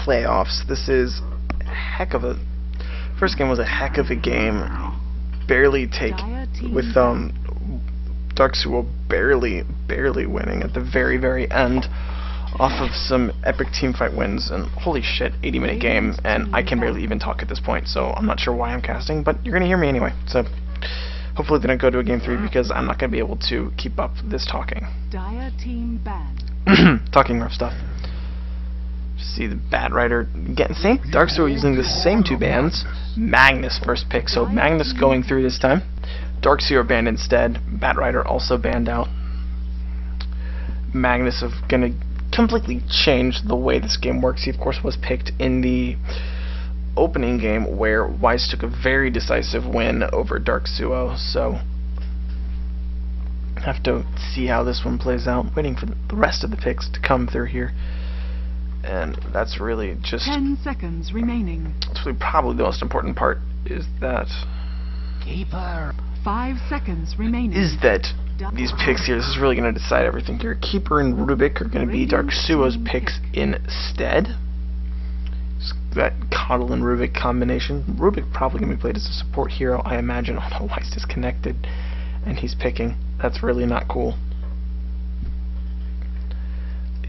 playoffs. This is a heck of a... First game was a heck of a game. Barely take... With Dark Suo barely winning at the very, very end off of some epic teamfight wins, and holy shit, 80-minute game, and I can barely even talk at this point, so I'm not sure why I'm casting, but you're gonna hear me anyway, so hopefully they don't go to a game 3 because I'm not gonna be able to keep up this talking. Talking rough stuff. See the Bad Rider getting same. Dark Suo using the same 2 bans. Magnus first pick, so Magnus going through this time. Dark Suo banned instead. Bad Rider also banned out. Magnus is gonna completely change the way this game works. He of course was picked in the opening game where Weiss took a very decisive win over Dark Suo, so have to see how this one plays out. Waiting for the rest of the picks to come through here, and that's really just 10 seconds remaining. That's really probably the most important part, is that Keeper. 5 seconds remaining. Is that these picks here, this is really going to decide everything here. Keeper and Rubik are going to be Dark Suo's picks instead. That Coddle and Rubik combination. Rubik probably going to be played as a support hero, I imagine, although Weiss disconnected and he's picking. That's really not cool.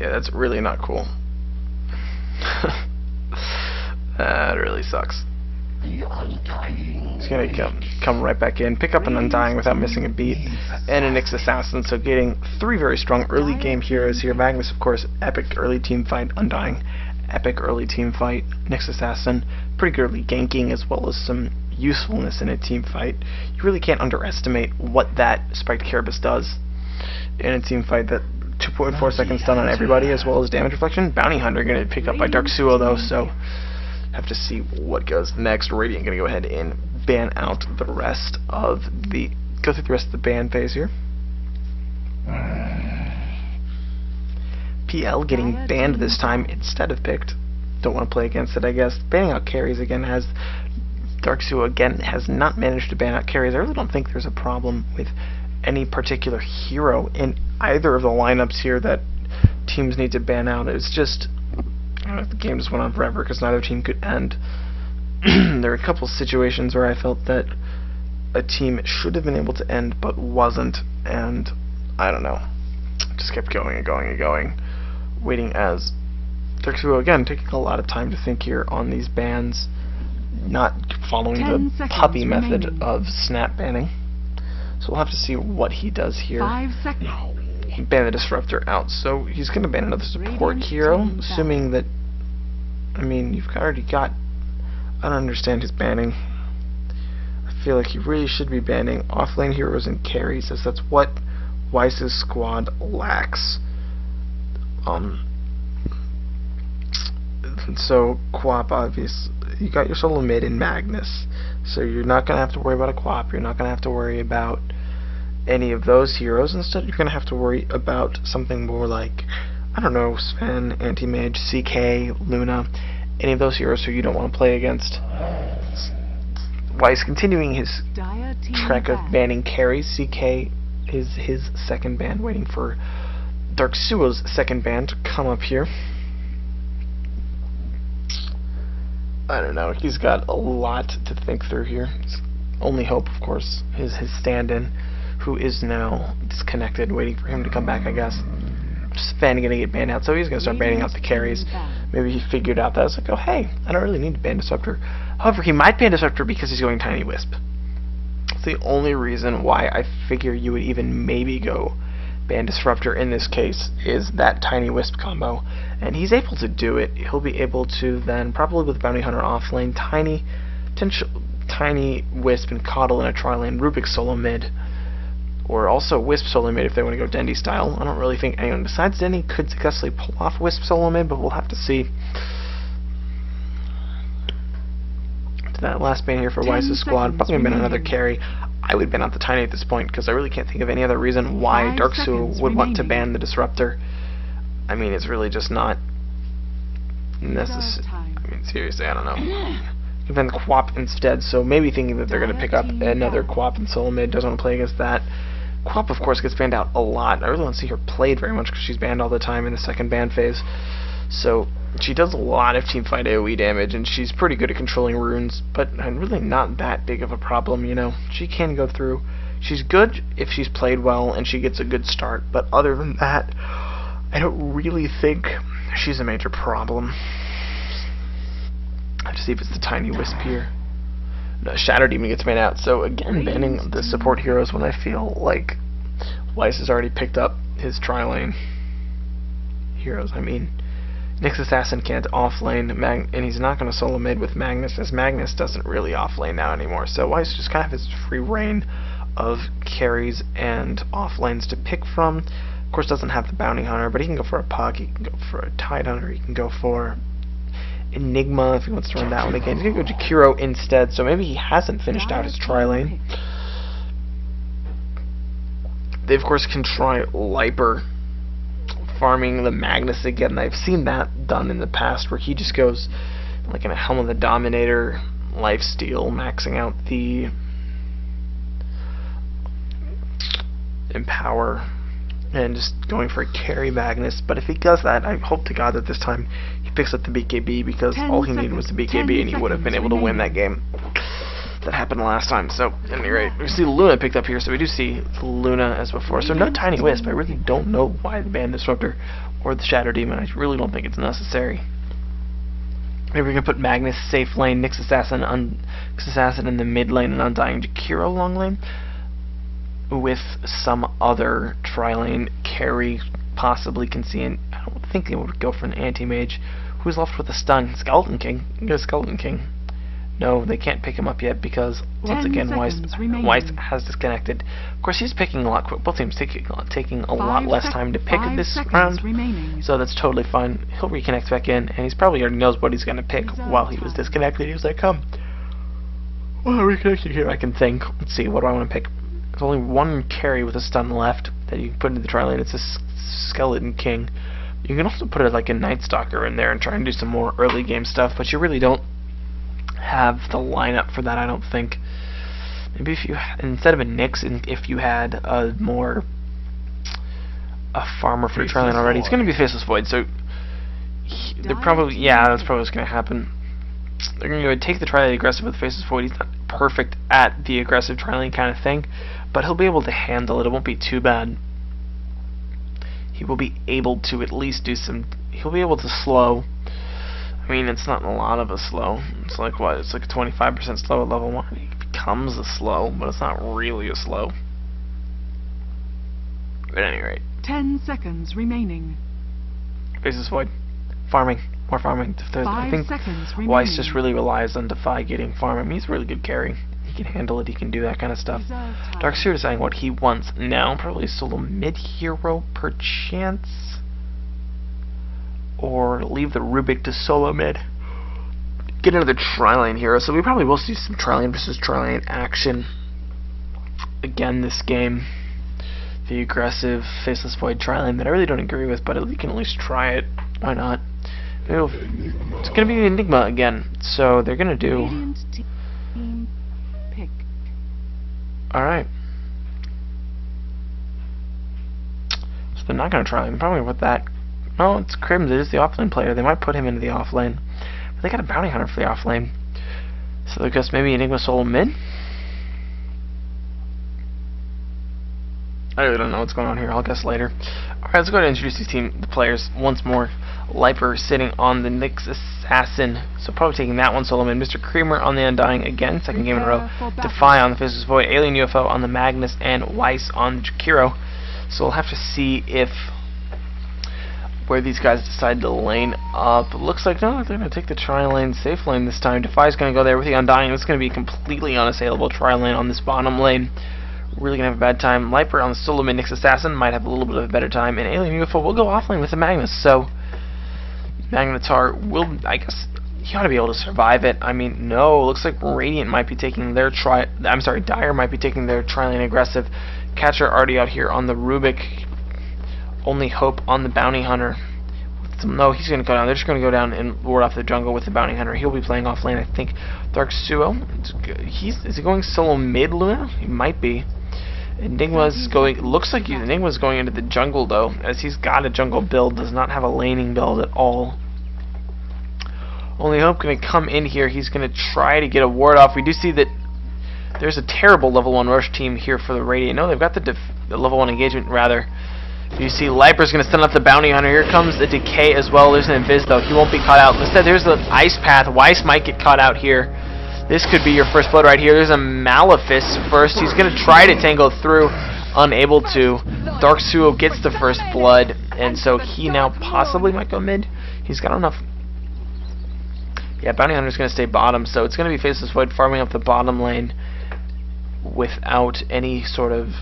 Yeah, that's really not cool. That really sucks. He's gonna come right back in, pick up an Undying without missing a beat, and a Nyx Assassin, so getting 3 very strong early game heroes here. Magnus, of course, epic early team fight. Undying, epic early team fight. Nyx Assassin, pretty good early ganking, as well as some usefulness in a team fight. You really can't underestimate what that Spiked Carabus does in a team fight. That 2.4 seconds stun on everybody, as well as damage reflection. Bounty Hunter gonna pick up by Dark Suo though, so have to see what goes next. Radiant gonna go ahead and ban out the rest of the go through the rest of the ban phase here. PL getting banned this time instead of picked. Don't want to play against it, I guess. Banning out carries again has Dark Suo again has not managed to ban out carries. I really don't think there's a problem with any particular hero in either of the lineups here that teams need to ban out. It's just the game just went on forever because neither team could end. There are a couple situations where I felt that a team should have been able to end but wasn't, and I don't know, just kept going and going and going, waiting as Dark Suo again taking a lot of time to think here on these bans, not following the puppy method of snap banning. So we'll have to see what he does here. 5 seconds. Ban the Disruptor out, so he's going to ban another support hero, assuming that, I mean, you've already got, I don't understand his banning. I feel like he really should be banning offlane heroes and carries, as that's what Weiss's squad lacks. So, Quap, obviously, you got your solo mid in Magnus, so you're not going to have to worry about a Quap, you're not going to have to worry about any of those heroes. Instead, you're going to have to worry about something more like, I don't know, Sven, Anti-Mage, CK, Luna, any of those heroes who you don't want to play against. Weiss continuing his trek of banning carries. CK is his second ban, waiting for Dark Suo's second ban to come up here. I don't know, he's got a lot to think through here. His only hope, of course, is his stand-in, who is now disconnected, waiting for him to come back, I guess. Sven gonna get banned out, so he's gonna start banning out the carries. Maybe he figured out that it's like, oh hey, I don't really need to ban Disruptor. However, he might ban Disruptor because he's going Tiny Wisp. That's the only reason why I figure you would even maybe go ban Disruptor in this case, is that Tiny Wisp combo. And he's able to do it. He'll be able to then, probably with Bounty Hunter offlane, Tiny Wisp and Coddle in a tri-lane Rubik solo mid, or also Wisp solo mid if they want to go Dendy style. I don't really think anyone besides Dendy could successfully pull off Wisp solo mid, but we'll have to see. That last ban here for Weiss's squad, probably been another carry. I would ban out the Tiny at this point, because I really can't think of any other reason why Dark Suo would want to ban the Disruptor. I mean, it's really just not necessary. I mean, seriously, I don't know. You can ban the Quap instead, so maybe thinking that they're going to pick up another Quap in solo mid, doesn't want to play against that. Quap, of course, gets banned out a lot. I really don't see her played very much because she's banned all the time in the second ban phase. So she does a lot of teamfight AoE damage, and she's pretty good at controlling runes, but really not that big of a problem, you know. She can go through. She's good if she's played well and she gets a good start, but other than that, I don't really think she's a major problem. I have to see if it's the Tiny Wisp here. No, Shadow Demon gets banned out, so again, banning the support heroes when I feel like Weiss has already picked up his tri-lane heroes. I mean, Nyx Assassin can't offlane, and he's not going to solo mid with Magnus, as Magnus doesn't really offlane now anymore, so Weiss just kind of has free reign of carries and offlanes to pick from. Of course, doesn't have the Bounty Hunter, but he can go for a Puck, he can go for a Tide Hunter, he can go for Enigma if he wants to run that one again. He's going to go Jakiro instead, so maybe he hasn't finished out his tri-lane. They, of course, can try Liper farming the Magnus again. I've seen that done in the past, where he just goes like in a Helm of the Dominator lifesteal, maxing out the Empower and just going for a carry Magnus. But if he does that, I hope to God that this time he picks up the BKB, because all he needed was the BKB and he would have been able to win that game. That happened last time. So at any rate, we see Luna picked up here, so we do see Luna as before. So no Tiny Wisp. I really don't know why the Band Disruptor or the Shadow Demon. I really don't think it's necessary. Maybe we can put Magnus safe lane, Nyx Assassin in the mid lane, and Undying Jakiro long lane, with some other tri-lane carry, possibly Conceited. I don't think they would go for an anti-mage. Who's left with a stun? Skeleton King. You can go Skeleton King. No, they can't pick him up yet because, once again, Weiss has disconnected. Of course, he's picking a lot quick. Both teams taking a lot less time to pick this round, so that's totally fine. He'll reconnect back in, and he's probably already knows what he's going to pick while he was disconnected. He was like, come, well, reconnected here, I can think. Let's see, what do I want to pick? There's only one carry with a stun left that you can put into the tri-lane. It's a Skeleton King. You can also put it like a Night Stalker in there and try and do some more early game stuff, but you really don't have the lineup for that, I don't think. Maybe if you, instead of a Nyx, if you had a farmer for your tri-lane already, it's going to be Faceless Void, so they're probably, yeah, that's probably what's going to happen. They're going to go take the tri-lane aggressive with Faceless Void. He's not perfect at the aggressive tri-lane kind of thing, but he'll be able to handle it. It won't be too bad. He will be able to at least do some, he'll be able to slow. I mean, it's not a lot of a slow. It's like, what? It's like a 25% slow at level 1. It becomes a slow, but it's not really a slow. But at any rate. 10 seconds remaining. Faceless Void. Farming. More farming. I think Weiss just really relies on Defy getting farm. I mean, he's a really good carry. He can handle it. He can do that kind of stuff. Darkseer deciding what he wants now. Probably a solo mid-hero, perchance. Or leave the Rubik to solo mid. Get into the tri-lane hero. So we probably will see some tri-lane versus tri-lane action again this game. The aggressive Faceless Void tri-lane that I really don't agree with, but you can at least try it. Why not? It's going to be Enigma again. So they're going to do... Alright. So they're not going to try. They're probably going to put that... No, it's Crims. It is the offlane player. They might put him into the offlane. But they got a Bounty Hunter for the offlane. So I guess maybe Enigma solo mid? I really don't know what's going on here. I'll guess later. Alright, let's go ahead and introduce the players once more. Liper sitting on the Nyx Assassin. So probably taking that one solo mid. Mr. Creamer on the Undying again. Second game in a row. Defy on the Faceless Void. Alien UFO on the Magnus. And Weiss on the Jakiro. So we'll have to see if... where these guys decide to lane up. It looks like, no, they're going to take the tri-lane safe lane this time. Defy's going to go there with the Undying. It's going to be a completely unassailable tri-lane on this bottom lane. Really going to have a bad time. Liper on the solo mid Nyx Assassin might have a little bit of a better time. And Alien UFO will go offlane with the Magnus. So, Magnetar will, I guess, he ought to be able to survive it. I mean, no, looks like Radiant might be taking their Dire might be taking their tri-lane aggressive. Catcher already out here on the Rubik. Only hope on the Bounty Hunter. No, he's going to go down. They're just going to go down and ward off the jungle with the Bounty Hunter. He'll be playing off lane, I think. Darksuo, is he going solo mid, Luna? He might be. Enigma's going. Looks like Enigma's going into the jungle though, as he's got a jungle build. Does not have a laning build at all. Only Hope going to come in here. He's going to try to get a ward off. We do see that there's a terrible level 1 rush team here for the Radiant. No, they've got the level 1 engagement rather. You see Liper's going to send up the Bounty Hunter. Here comes the Decay as well. There's an Invis though. He won't be caught out. Instead, there's the Ice Path. Weiss might get caught out here. This could be your first blood right here. There's a Malefice first. He's going to try to tangle through. Unable to. Dark Suo gets the first blood. And so he now possibly might go mid. He's got enough. Yeah, Bounty Hunter's going to stay bottom. So it's going to be Faceless Void farming up the bottom lane without any sort of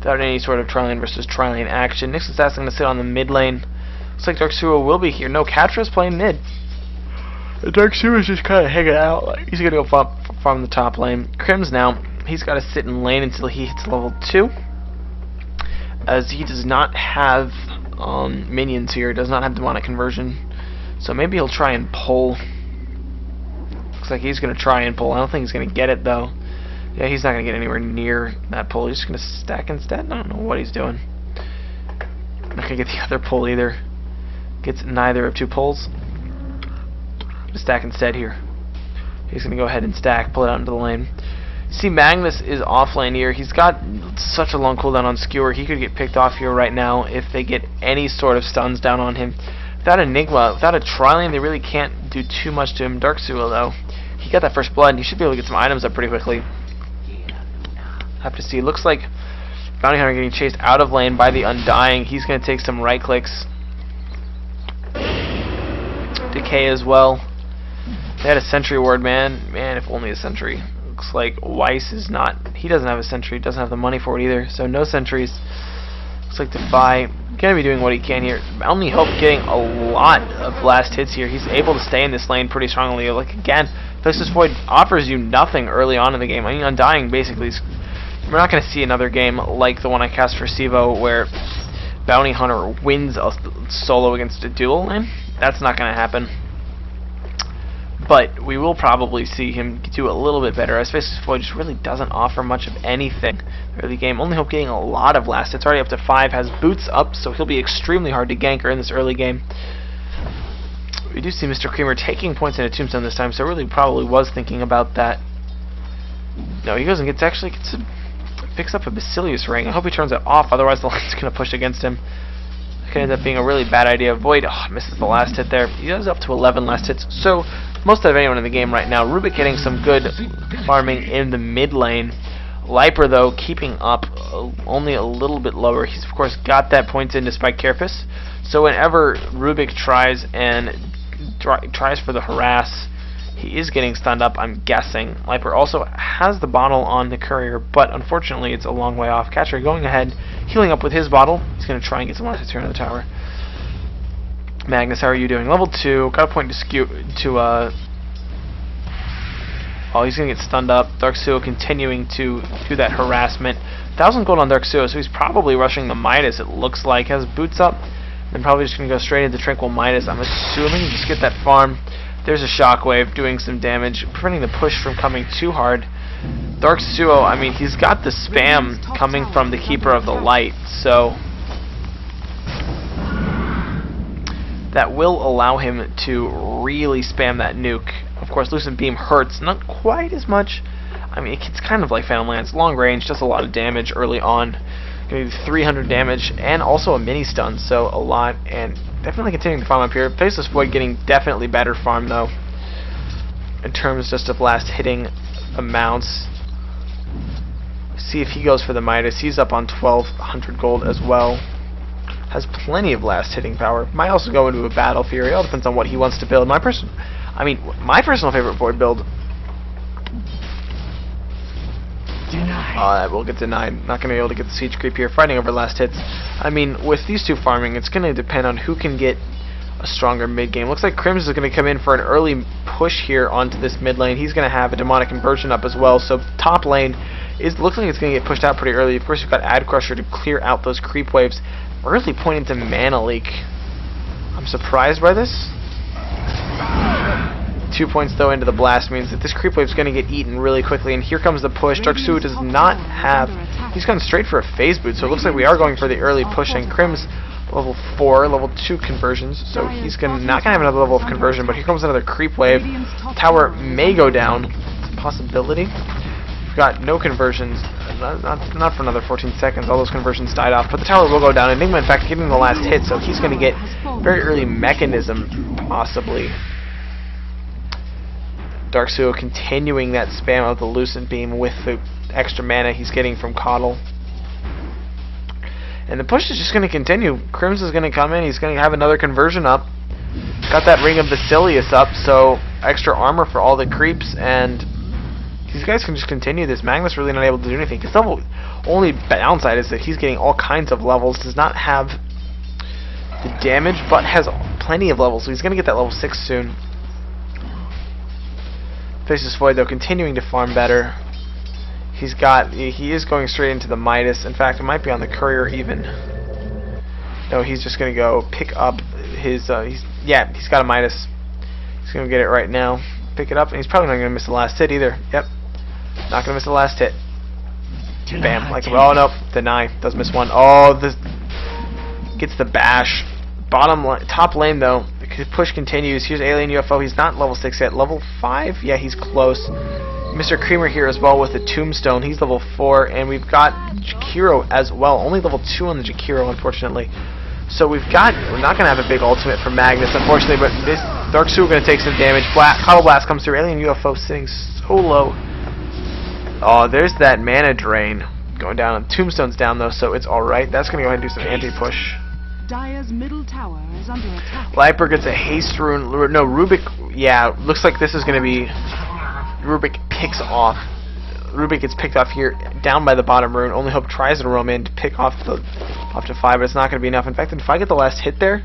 tri-lane versus tri-lane action. Nyx Assassin going to sit on the mid lane. Looks like Dark Suo will be here. No, Catra's playing mid. Dark Suo is just kind of hanging out. He's going to go farm the top lane. Crims now, he's got to sit in lane until he hits level 2. As he does not have minions here, does not have demonic conversion. So maybe he'll try and pull. Looks like he's going to try and pull. I don't think he's going to get it though. Yeah, he's not going to get anywhere near that pull. He's just going to stack instead. I don't know what he's doing. Not going to get the other pull either. Gets neither of 2 pulls. Stack instead here. He's going to go ahead and stack, pull it out into the lane. See, Magnus is off lane here. He's got such a long cooldown on Skewer. He could get picked off here right now if they get any sort of stuns down on him. Without Enigma, without a tri-lane, they really can't do too much to him. Dark Suo, though, he got that first blood, and he should be able to get some items up pretty quickly. Have to see. Looks like Bounty Hunter getting chased out of lane by the Undying. He's going to take some right clicks. Decay as well. They had a sentry ward, man. Man, if only a sentry. Looks like Weiss is not. He doesn't have a sentry. Doesn't have the money for it either. So no sentries. Looks like Defy gonna be doing what he can here. Only Hope getting a lot of blast hits here. He's able to stay in this lane pretty strongly. Like again, Faceless Void offers you nothing early on in the game. I mean, Undying basically. We're not gonna see another game like the one I cast for Sivo where Bounty Hunter wins a solo against a duel lane. That's not gonna happen. But we will probably see him do a little bit better, as Faceless Void just really doesn't offer much of anything early game. Only Hope getting a lot of blast. It's already up to 5, has boots up, so he'll be extremely hard to gank in this early game. We do see Mr. Creamer taking points in a Tombstone this time, so really probably was thinking about that. No, he goes and picks up a Basilius ring. I hope he turns it off, otherwise the lane's going to push against him. It could end up being a really bad idea. Void misses the last hit there. He goes up to 11 last hits, so most of anyone in the game right now. Rubik getting some good farming in the mid lane. Liper, though, keeping up only a little bit lower. He's, of course, got that points in despite Carapace. So whenever Rubik tries for the harass, he is getting stunned up, I'm guessing. Liper also has the bottle on the courier, but unfortunately it's a long way off. Catcher going ahead, healing up with his bottle. He's going to try and get some last hits here on the tower. Magnus, how are you doing? Level 2, got a point to oh, he's going to get stunned up. Dark Suo continuing to do that harassment. 1,000 gold on Dark Suo, so he's probably rushing the Midas, it looks like. Has boots up, then probably just going to go straight into Tranquil Midas. I'm assuming just get that farm. There's a Shockwave doing some damage, preventing the push from coming too hard. Dark Suo, I mean, he's got the spam coming from the Keeper of the Light, so that will allow him to really spam that nuke. Of course, Lucent Beam hurts, not quite as much. I mean, it's kind of like Phantom Lance, long range, does a lot of damage early on. Gonna do 300 damage, and also a mini stun, so a lot, and definitely continuing to farm up here. Faceless Void getting definitely better farm, though, in terms just of last hitting amounts. See if he goes for the Midas. He's up on 1,200 gold as well. Has plenty of last hitting power. Might also go into a Battle Fury. It all depends on what he wants to build. My personal favorite Void build. That will get denied. Not going to be able to get the siege creep here. Fighting over last hits. I mean, with these two farming, it's going to depend on who can get a stronger mid game. Looks like Crims is going to come in for an early push here onto this mid lane. He's going to have a demonic conversion up as well. So top lane looks like it's going to get pushed out pretty early. Of course, you've got Ad Crusher to clear out those creep waves. Really pointing to mana leak. I'm surprised by this. 2 points though into the blast means that this creep wave is going to get eaten really quickly, and here comes the push. Dark Suo does not have He's gone straight for a phase boot, so it looks like we are going for the early push, and Crim's level 4, level 2 conversions, so he's not going to have another level of conversion, but here comes another creep wave. Tower may go down. It's a possibility. We've got no conversions, not for another 14 seconds. All those conversions died off, but the tower will go down. Enigma, in fact, getting the last hit, so he's going to get very early mechanism, possibly. Dark Suo continuing that spam of the Lucent Beam with the extra mana he's getting from Coddle. And the push is just going to continue. Crims is going to come in. He's going to have another conversion up. Got that Ring of Basilius up, so extra armor for all the creeps. And these guys can just continue this. Magnus really not able to do anything. His level only downside is that he's getting all kinds of levels. Does not have the damage, but has plenty of levels. So he's going to get that level 6 soon. Faceless Void, though, continuing to farm better. He is going straight into the Midas. In fact, it might be on the Courier even. No, he's just going to go pick up his, he's got a Midas. He's going to get it right now. Pick it up, and he's probably not going to miss the last hit either. Yep. Not going to miss the last hit. Bam. Like, oh, no. Deny. Does miss one. Oh, this gets the bash. Top lane, though. The push continues. Here's Alien UFO. He's not level 6 yet. Level 5? Yeah, he's close. Mr. Creamer here as well with the Tombstone. He's level 4. And we've got Jakiro as well. Only level 2 on the Jakiro, unfortunately. So we're not going to have a big ultimate for Magnus, unfortunately. But this Dark Suo going to take some damage. Coddle Blast comes through. Alien UFO sitting so low. Oh, there's that mana drain going down. Tombstone's down, though, so it's alright. That's going to go ahead and do some anti-push. Dire's middle tower is under attack. Viper gets a haste rune. No, Rubik. Yeah, looks like this is going to be. Rubik picks off. Rubik gets picked off here, down by the bottom rune. Only Hope tries to roam in to pick off the to Defy, but it's not going to be enough. In fact, did Defy get the last hit there?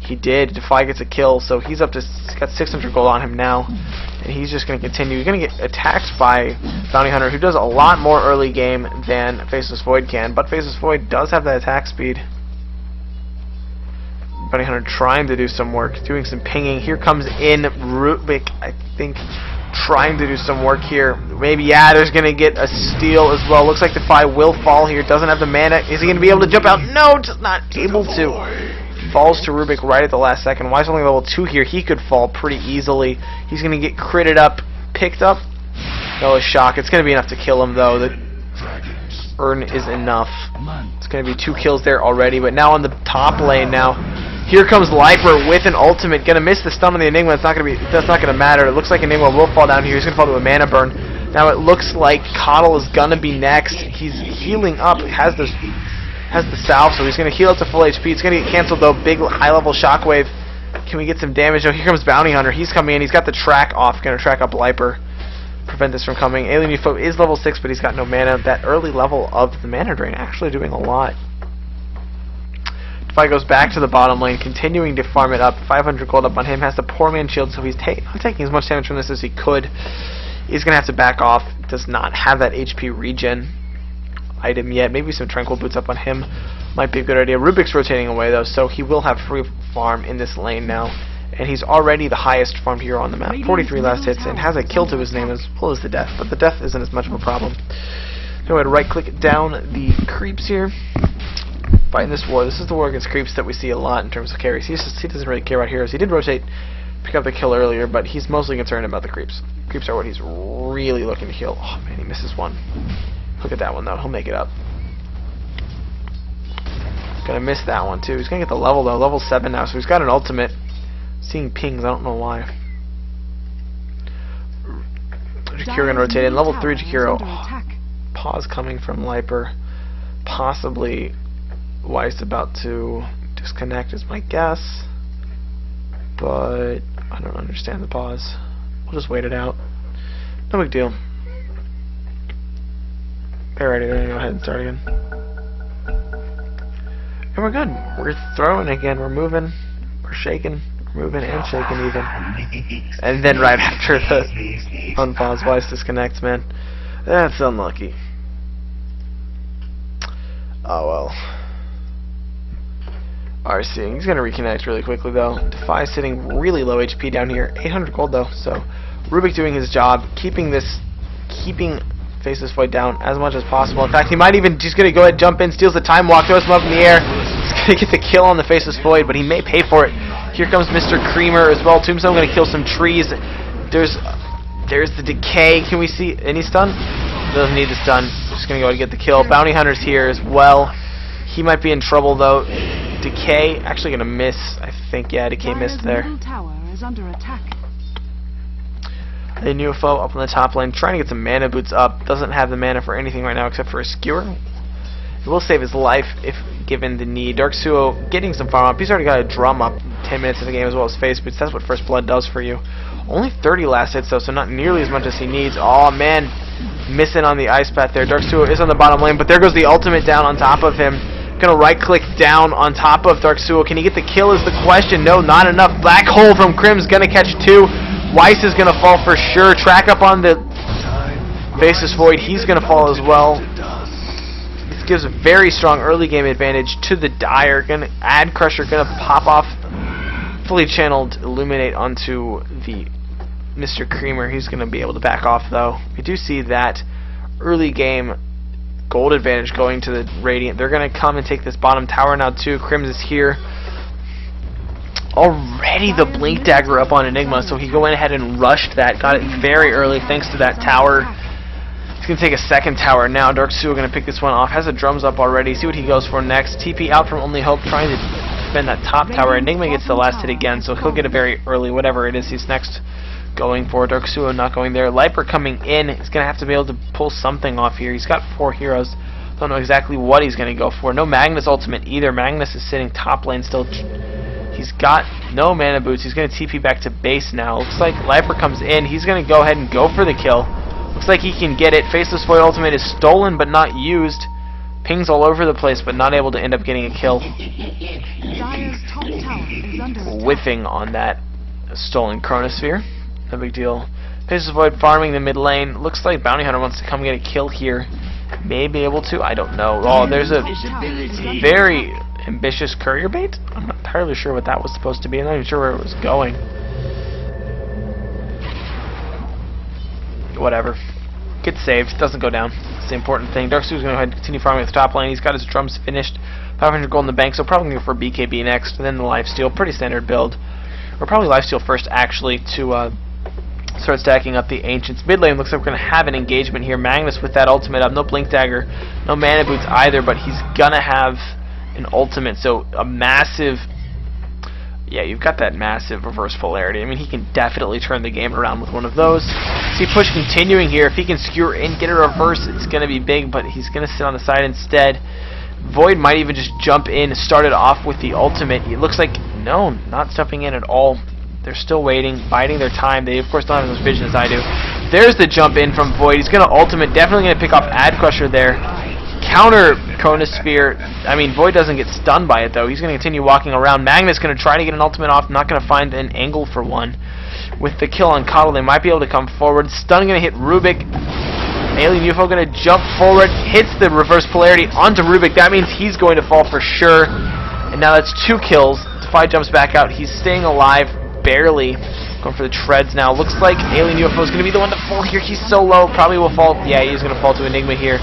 He did. Defy gets a kill, so he's got 600 gold on him now, and he's just going to continue. He's going to get attacked by Bounty Hunter, who does a lot more early game than Faceless Void can, but Faceless Void does have that attack speed. Bounty Hunter trying to do some work, doing some pinging. Here comes in Rubik, I think, trying to do some work here. Maybe, yeah, there's going to get a steal as well. Looks like Defy will fall here. Doesn't have the mana. Is he going to be able to jump out? No, just not able to. Falls to Rubik right at the last second. Why is only level 2 here? He could fall pretty easily. He's going to get critted up, picked up. No, a shock. It's going to be enough to kill him, though. The urn is enough. It's going to be 2 kills there already, but now on the top lane now. Here comes Lifer with an ultimate. Gonna miss the stun on the Enigma. That's not gonna matter. It looks like Enigma will fall down here. He's gonna fall to a mana burn. Now it looks like Coddle is gonna be next. He's healing up. Has the salve, so he's gonna heal up to full HP. It's gonna get canceled though. Big high level shockwave. Can we get some damage? Oh, here comes Bounty Hunter. He's coming in. He's got the track off. Gonna track up Lifer. Prevent this from coming. Alien UFO is level 6, but he's got no mana. That early level of the mana drain actually doing a lot. Defy goes back to the bottom lane, continuing to farm it up. 500 gold up on him. Has the poor man shield, so he's not taking as much damage from this as he could. He's going to have to back off. Does not have that HP regen item yet. Maybe some Tranquil Boots up on him might be a good idea. Rubik's rotating away, though, so he will have free farm in this lane now. And he's already the highest farmed hero on the map. 43 last hits, and has a kill to his name as well as the death. But the death isn't as much of a problem. Go ahead and right-click down the creeps here. Fighting this war. This is the war against creeps that we see a lot in terms of carries. He doesn't really care about heroes. He did rotate, pick up the kill earlier, but he's mostly concerned about the creeps. Creeps are what he's really looking to kill. Oh man, he misses one. Look at that one though. He'll make it up. Gonna miss that one too. He's gonna get the level though. Level 7 now, so he's got an ultimate. Seeing pings, I don't know why. Jakiro gonna rotate in. Level 3 Jakiro. Oh, pause coming from Liper. Possibly Weiss about to disconnect is my guess, but I don't understand the pause. We'll just wait it out. No big deal. They're ready. They're gonna go ahead and start again. And we're good. We're throwing again. We're moving. We're shaking. We're moving and shaking even. And then right after the unpause, Weiss disconnects, man. That's unlucky. Oh well. RC. He's going to reconnect really quickly though. Defy sitting really low HP down here. 800 gold though. So Rubik doing his job, keeping Faceless Void down as much as possible. In fact, he might even just going to go ahead, jump in, steals the time walk, throws him up in the air. He's going to get the kill on the Faceless Void, but he may pay for it. Here comes Mr. Creamer as well. Tombstone going to kill some trees. There's the decay. Can we see any stun? Doesn't need the stun. Just going to go ahead and get the kill. Bounty Hunter's here as well. He might be in trouble though. Decay actually going to miss. I think, yeah, Decay missed there. Middle tower is under attack. The UFO up on the top lane, trying to get some mana boots up. Doesn't have the mana for anything right now except for a skewer. It will save his life if given the need. Dark Suo getting some farm up. He's already got a drum up 10 minutes in the game as well as face boots. That's what First Blood does for you. Only 30 last hits though, so not nearly as much as he needs. Oh man, missing on the ice path there. Dark Suo is on the bottom lane, but there goes the ultimate down on top of him. Gonna right click down on top of Dark Suo. Can he get the kill is the question. No, not enough. Black Hole from Crim's gonna catch 2. Weiss is gonna fall for sure. Track up on the Faceless Void. He's gonna fall as well. This gives a very strong early game advantage to the Dire. Gonna add Crusher. Gonna pop off. Fully channeled Illuminate onto the Mr. Creamer. He's gonna be able to back off though. We do see that early game gold advantage going to the Radiant. They're going to come and take this bottom tower now too. Crims is here. Already the Blink Dagger up on Enigma, so he went ahead and rushed that. Got it very early thanks to that tower. He's going to take a second tower now. Dark Suo going to pick this one off. Has the drums up already. See what he goes for next. TP out from Only Hope, trying to defend that top tower. Enigma gets the last hit again, so he'll get a very early whatever it is he's next going for. Dark Suo not going there. Liper coming in. He's going to have to be able to pull something off here. He's got 4 heroes. Don't know exactly what he's going to go for. No Magnus ultimate either. Magnus is sitting top lane still. He's got no mana boots. He's going to TP back to base now. Looks like Liper comes in. He's going to go ahead and go for the kill. Looks like he can get it. Faceless Void ultimate is stolen but not used. Pings all over the place but not able to end up getting a kill. Dire's top tower is under attack. Whiffing on that stolen Chronosphere. No big deal. Faceless Void farming the mid lane. Looks like Bounty Hunter wants to come get a kill here. May be able to. I don't know. Oh, there's a very ambitious courier bait. I'm not entirely sure what that was supposed to be. I'm not even sure where it was going. Whatever. Gets saved. Doesn't go down. It's the important thing. Dark Suo's going to go ahead and continue farming at the top lane. He's got his drums finished. 500 gold in the bank, so probably going to go for BKB next, and then the lifesteal. Pretty standard build. Or probably lifesteal first, actually, to start stacking up the Ancients. Mid lane looks like we're going to have an engagement here. Magnus with that ultimate up. No Blink Dagger. No mana boots either, but he's going to have an ultimate. So a massive... Yeah, you've got that massive reverse polarity. I mean, he can definitely turn the game around with one of those. See push continuing here. If he can skewer in, get a reverse, it's going to be big, but he's going to sit on the side instead. Void might even just jump in, start it off with the ultimate. It looks like, no, not jumping in at all. They're still waiting, biding their time. They, of course, don't have as much vision as I do. There's the jump in from Void. He's going to ultimate, definitely going to pick off Ad Crusher there. Counter Chronosphere. I mean, Void doesn't get stunned by it, though. He's going to continue walking around. Magnus going to try to get an ultimate off, not going to find an angle for one. With the kill on Coddle, they might be able to come forward. Stun going to hit Rubik. Alien UFO going to jump forward, hits the reverse polarity onto Rubik. That means he's going to fall for sure. And now that's 2 kills. Defy jumps back out. He's staying alive, barely. Going for the treads now. Looks like Alien UFO is going to be the one to fall here. He's so low, probably will fall. Yeah, he's going to fall to Enigma here.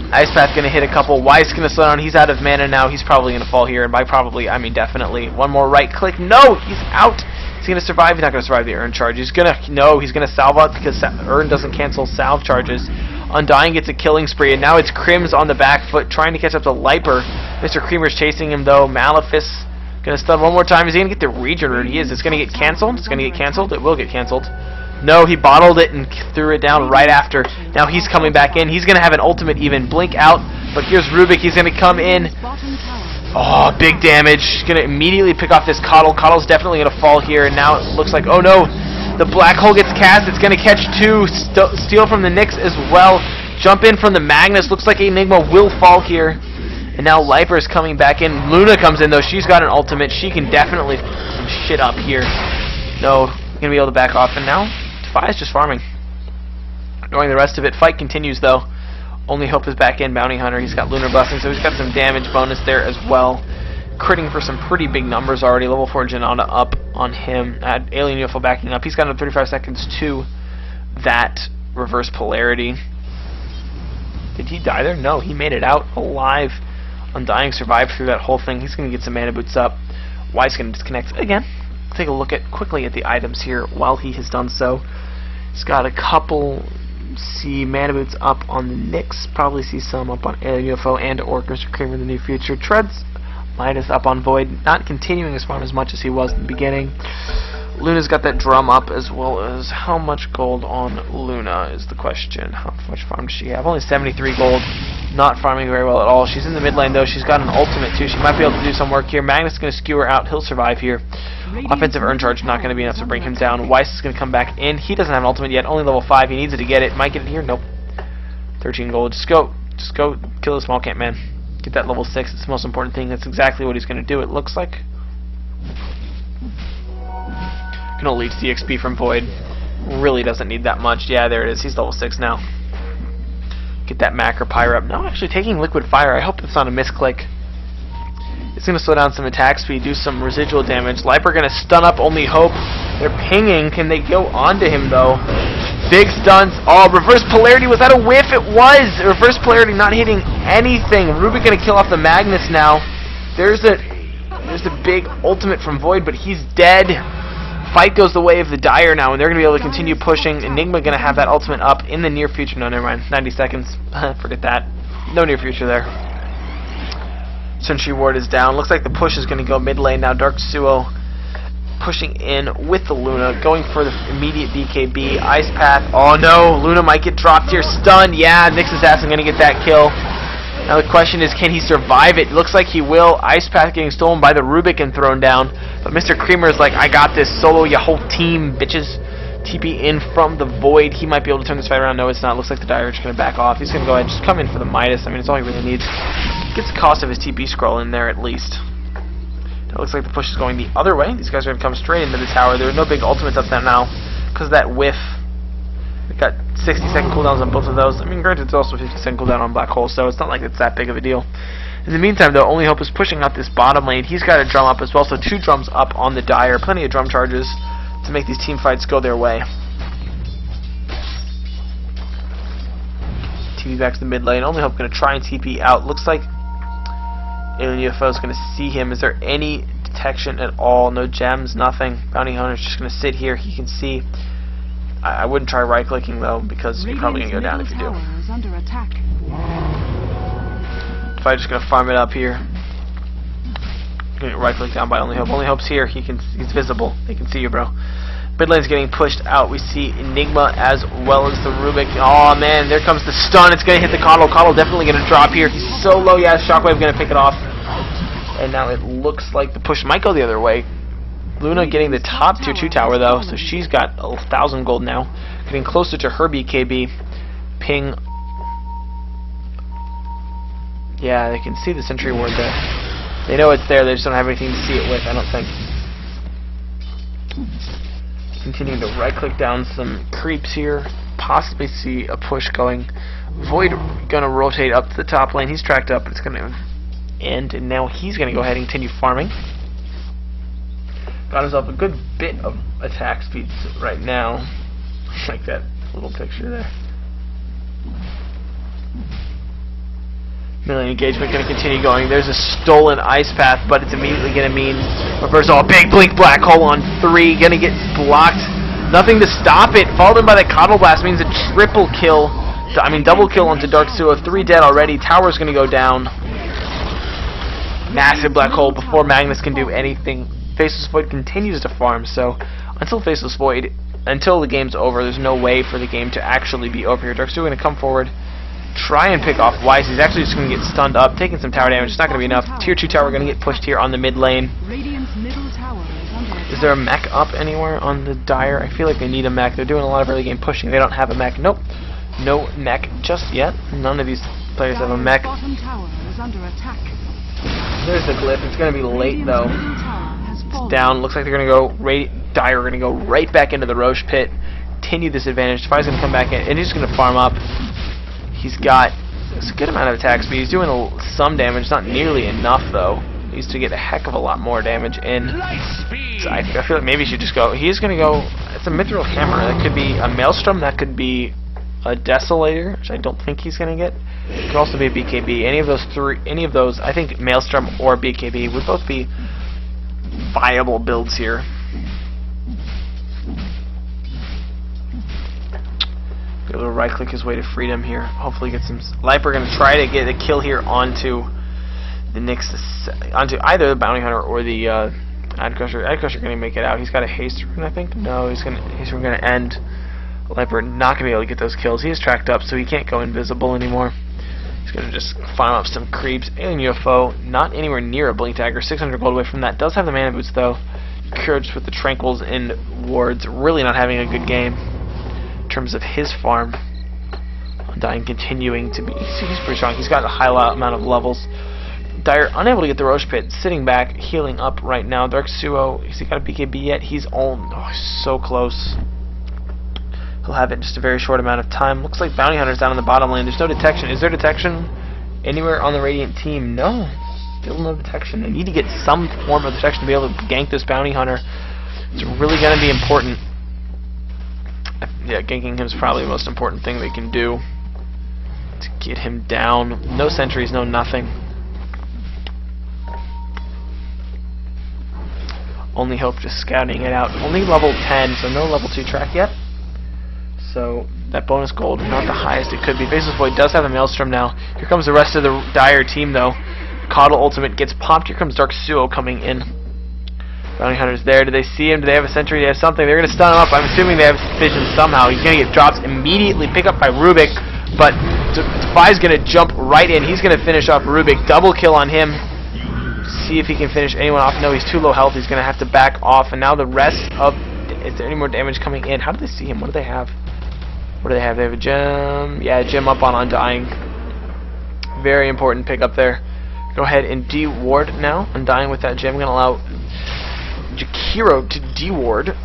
Ice Path going to hit a couple. Weiss going to slow down. He's out of mana now. He's probably going to fall here. And by probably, I mean definitely. One more right click. No, he's out. He's going to survive. He's not going to survive the Urn charge. He's going to, no, he's going to salve out because Urn doesn't cancel salve charges. Undying gets a killing spree, and now it's Crims on the back foot trying to catch up to Liper. Mr. Creamer's chasing him though. Malefice going to stun one more time. Is he going to get the regen root? He is. It's going to get cancelled. It's going to get cancelled. It will get cancelled. No, he bottled it and threw it down right after. Now he's coming back in. He's going to have an ultimate even. Blink out, but here's Rubik. He's going to come in. Oh, big damage. He's going to immediately pick off this Coddle. Coddle's definitely going to fall here, and now it looks like, oh no, the black hole gets cast. It's going to catch 2. Steal from the Nyx as well. Jump in from the Magnus. Looks like Enigma will fall here. And now Liper's coming back in. Luna comes in, though. She's got an ultimate. She can definitely some shit up here. No, going to be able to back off, and now Defy is just farming. Ignoring the rest of it. Fight continues, though. Only Hope is back in. Bounty Hunter. He's got Lunar Busting, so he's got some damage bonus there as well. Critting for some pretty big numbers already. Level 4 Janata up on him. Alien UFO backing up. He's got another 35 seconds to that reverse polarity. Did he die there? No, he made it out alive. Undying survived through that whole thing. He's going to get some mana boots up. Weiss going to disconnect again. Take a look quickly at the items here while he has done so. He's got a couple. See mana boots up on the Nyx. Probably see some up on UFO and Orc Mr. Kramer in the near future. Treads Midas up on Void. Not continuing his farm as much as he was in the beginning. Luna's got that drum up, as well as how much gold on Luna is the question. How much farm does she have? Only 73 gold. Not farming very well at all. She's in the mid lane though. She's got an ultimate too. She might be able to do some work here. Magnus is going to skew her out. He'll survive here. Offensive Urn Charge not going to be enough to bring him down. Weiss is going to come back in. He doesn't have an ultimate yet. Only level 5. He needs it to get it. Might get it here. Nope. 13 gold. Just go kill the small camp man. Get that level 6. It's the most important thing. That's exactly what he's going to do, it looks like. Can only leech the XP from Void. Really doesn't need that much. Yeah, there it is. He's level 6 now. Get that Macro Pyre up. No, actually taking Liquid Fire. I hope it's not a misclick. It's going to slow down some attack speed, do some residual damage. Liper going to stun up Only Hope. They're pinging. Can they go onto him, though? Big stuns. Oh, reverse polarity. Was that a whiff? It was! Reverse polarity not hitting anything. Rubik going to kill off the Magnus now. There's the big ultimate from Void, but he's dead. Fight goes the way of the Dire now, and they're going to be able to continue pushing. Enigma going to have that ultimate up in the near future. No, never mind. 90 seconds. Forget that. No near future there. Sentry Ward is down. Looks like the push is going to go mid lane now. Dark Suo pushing in with the Luna, going for the immediate BKB. Ice Path. Oh no, Luna might get dropped here. Stunned. Yeah, Nyx Assassin going to get that kill. Now the question is, can he survive it? Looks like he will. Ice Path getting stolen by the Rubik and thrown down. But Mr. Creamer is like, I got this. Solo your whole team, bitches. TP in from the Void. He might be able to turn this fight around. No, it's not. Looks like the Dire is just going to back off. He's going to go ahead and just come in for the Midas. I mean, it's all he really needs. Gets the cost of his TP scroll in there at least. It looks like the push is going the other way. These guys are going to come straight into the tower. There are no big ultimates up there now because of that whiff. We've got 60-second cooldowns on both of those. I mean, granted, it's also 50-second cooldown on Black Hole, so it's not like it's that big of a deal. In the meantime, though, Only Hope is pushing out this bottom lane. He's got a drum up as well, so 2 drums up on the Dire. Plenty of drum charges to make these team fights go their way. TP back to the mid lane. Only Hope going to try and TP out. Looks like Alien UFO is going to see him. Is there any detection at all? No gems, nothing. Bounty Hunter's just going to sit here. He can see. I wouldn't try right-clicking, though, because you're probably going to go down if you do. Under attack. If I'm just going to farm it up here. Right-click down by Only Hope. Only Hope's here. He's visible. They can see you, bro. Mid lane's getting pushed out. We see Enigma as well as the Rubik. Oh man, there comes the stun. It's going to hit the Coddle. Coddle definitely going to drop here. He's so low. Yeah, Shockwave going to pick it off. And now it looks like the push might go the other way. Luna getting the top tier 2 tower though, so she's got 1,000 gold now. Getting closer to her BKB. Ping. Yeah, they can see the Sentry Ward there. They know it's there, they just don't have anything to see it with, I don't think. Continuing to right click down some creeps here. Possibly see a push going. Void gonna rotate up to the top lane. He's tracked up, but it's gonna end, and now he's gonna go ahead and continue farming. Got himself a good bit of attack speed right now. Like that little picture there. Melee engagement going to continue going. There's a stolen Ice Path, but it's immediately going to mean reverse all. Big blink Black Hole on 3. Going to get blocked. Nothing to stop it. Followed by the Coddle Blast means a triple kill. I mean double kill onto Dark Suo. 3 dead already. Tower's going to go down. Massive Black Hole before Magnus can do anything. Faceless Void continues to farm, so until Faceless Void, until the game's over, there's no way for the game to actually be over here. Dark Suo going to come forward, try and pick off Weiss. He's actually just going to get stunned up, taking some tower damage. It's not going to be enough. Tier 2 tower going to get pushed here on the mid lane. Is there a mech up anywhere on the Dire? I feel like they need a mech. They're doing a lot of early game pushing. They don't have a mech. Nope. No mech just yet. None of these players have a mech. There's the glyph. It's going to be late though. It's down. Looks like they're going to go Dire are going to go right back into the Roche pit. Continue this advantage. Defi's going to come back in, and he's just going to farm up. He's got a good amount of attack speed. He's doing some damage, not nearly enough though. He needs to get a heck of a lot more damage in. So I feel like maybe he should just go. He's going to go. It's a Mithril Hammer. That could be a Maelstrom. That could be a Desolator, which I don't think he's going to get. It could also be a BKB. Any of those, I think Maelstrom or BKB would both be viable builds here. Be able to right-click his way to freedom here. Hopefully get some... Lifer going to try to get a kill here onto the onto either the Bounty Hunter or the Adcrusher. Adcrusher going to make it out. He's got a haste rune, I think. No, haste rune going to end. Lifer not going to be able to get those kills. He is tracked up, so he can't go invisible anymore. He's going to just farm up some creeps. Alien UFO, not anywhere near a Blink Dagger. 600 gold away from that. Does have the mana boots, though. Courage with the Tranquils and Wards. Really not having a good game in terms of his farm. Undying continuing to be... He's pretty strong. He's got a high amount of levels. Dire unable to get the Roche Pit. Sitting back, healing up right now. Dark Suo, has he got a BKB yet? He's so close. He'll have it in just a very short amount of time. Looks like Bounty Hunter's down in the bottom lane. There's no detection. Is there detection anywhere on the Radiant team? No. Still no detection. They need to get some form of detection to be able to gank this Bounty Hunter. It's really going to be important. Yeah, ganking him is probably the most important thing they can do to get him down. No sentries, no nothing. Only hope just scouting it out. Only level 10, so no level 2 track yet. So that bonus gold, not the highest it could be. Faceless Void does have a Maelstrom now. Here comes the rest of the Dire team, though. Coddle ultimate gets popped. Here comes Dark Suo coming in. Bounty Hunter's there. Do they see him? Do they have a sentry? Do they have something? They're going to stun him up. I'm assuming they have vision somehow. He's going to get dropped immediately. Pick up by Rubik. But Defy's going to jump right in. He's going to finish off Rubik. Double kill on him. See if he can finish anyone off. No, he's too low health. He's going to have to back off. And now the rest of... Is there any more damage coming in? How do they see him? What do they have? What do they have? They have a gem. Yeah, a gem up on Undying. Very important pick up there. Go ahead and de-ward now. Undying with that gem. Going to allow Jakiro to de-ward.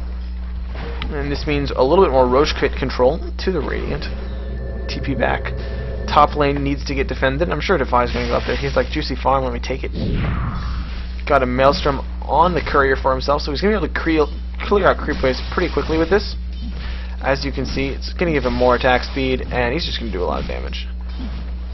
And this means a little bit more Roche Pit control to the Radiant. TP back. Top lane needs to get defended. I'm sure Defy's going to go up there. He's like, juicy farm, let me take it. Got a Maelstrom on the courier for himself, so he's going to be able to clear out creep waves pretty quickly with this. As you can see, it's going to give him more attack speed, and he's just going to do a lot of damage.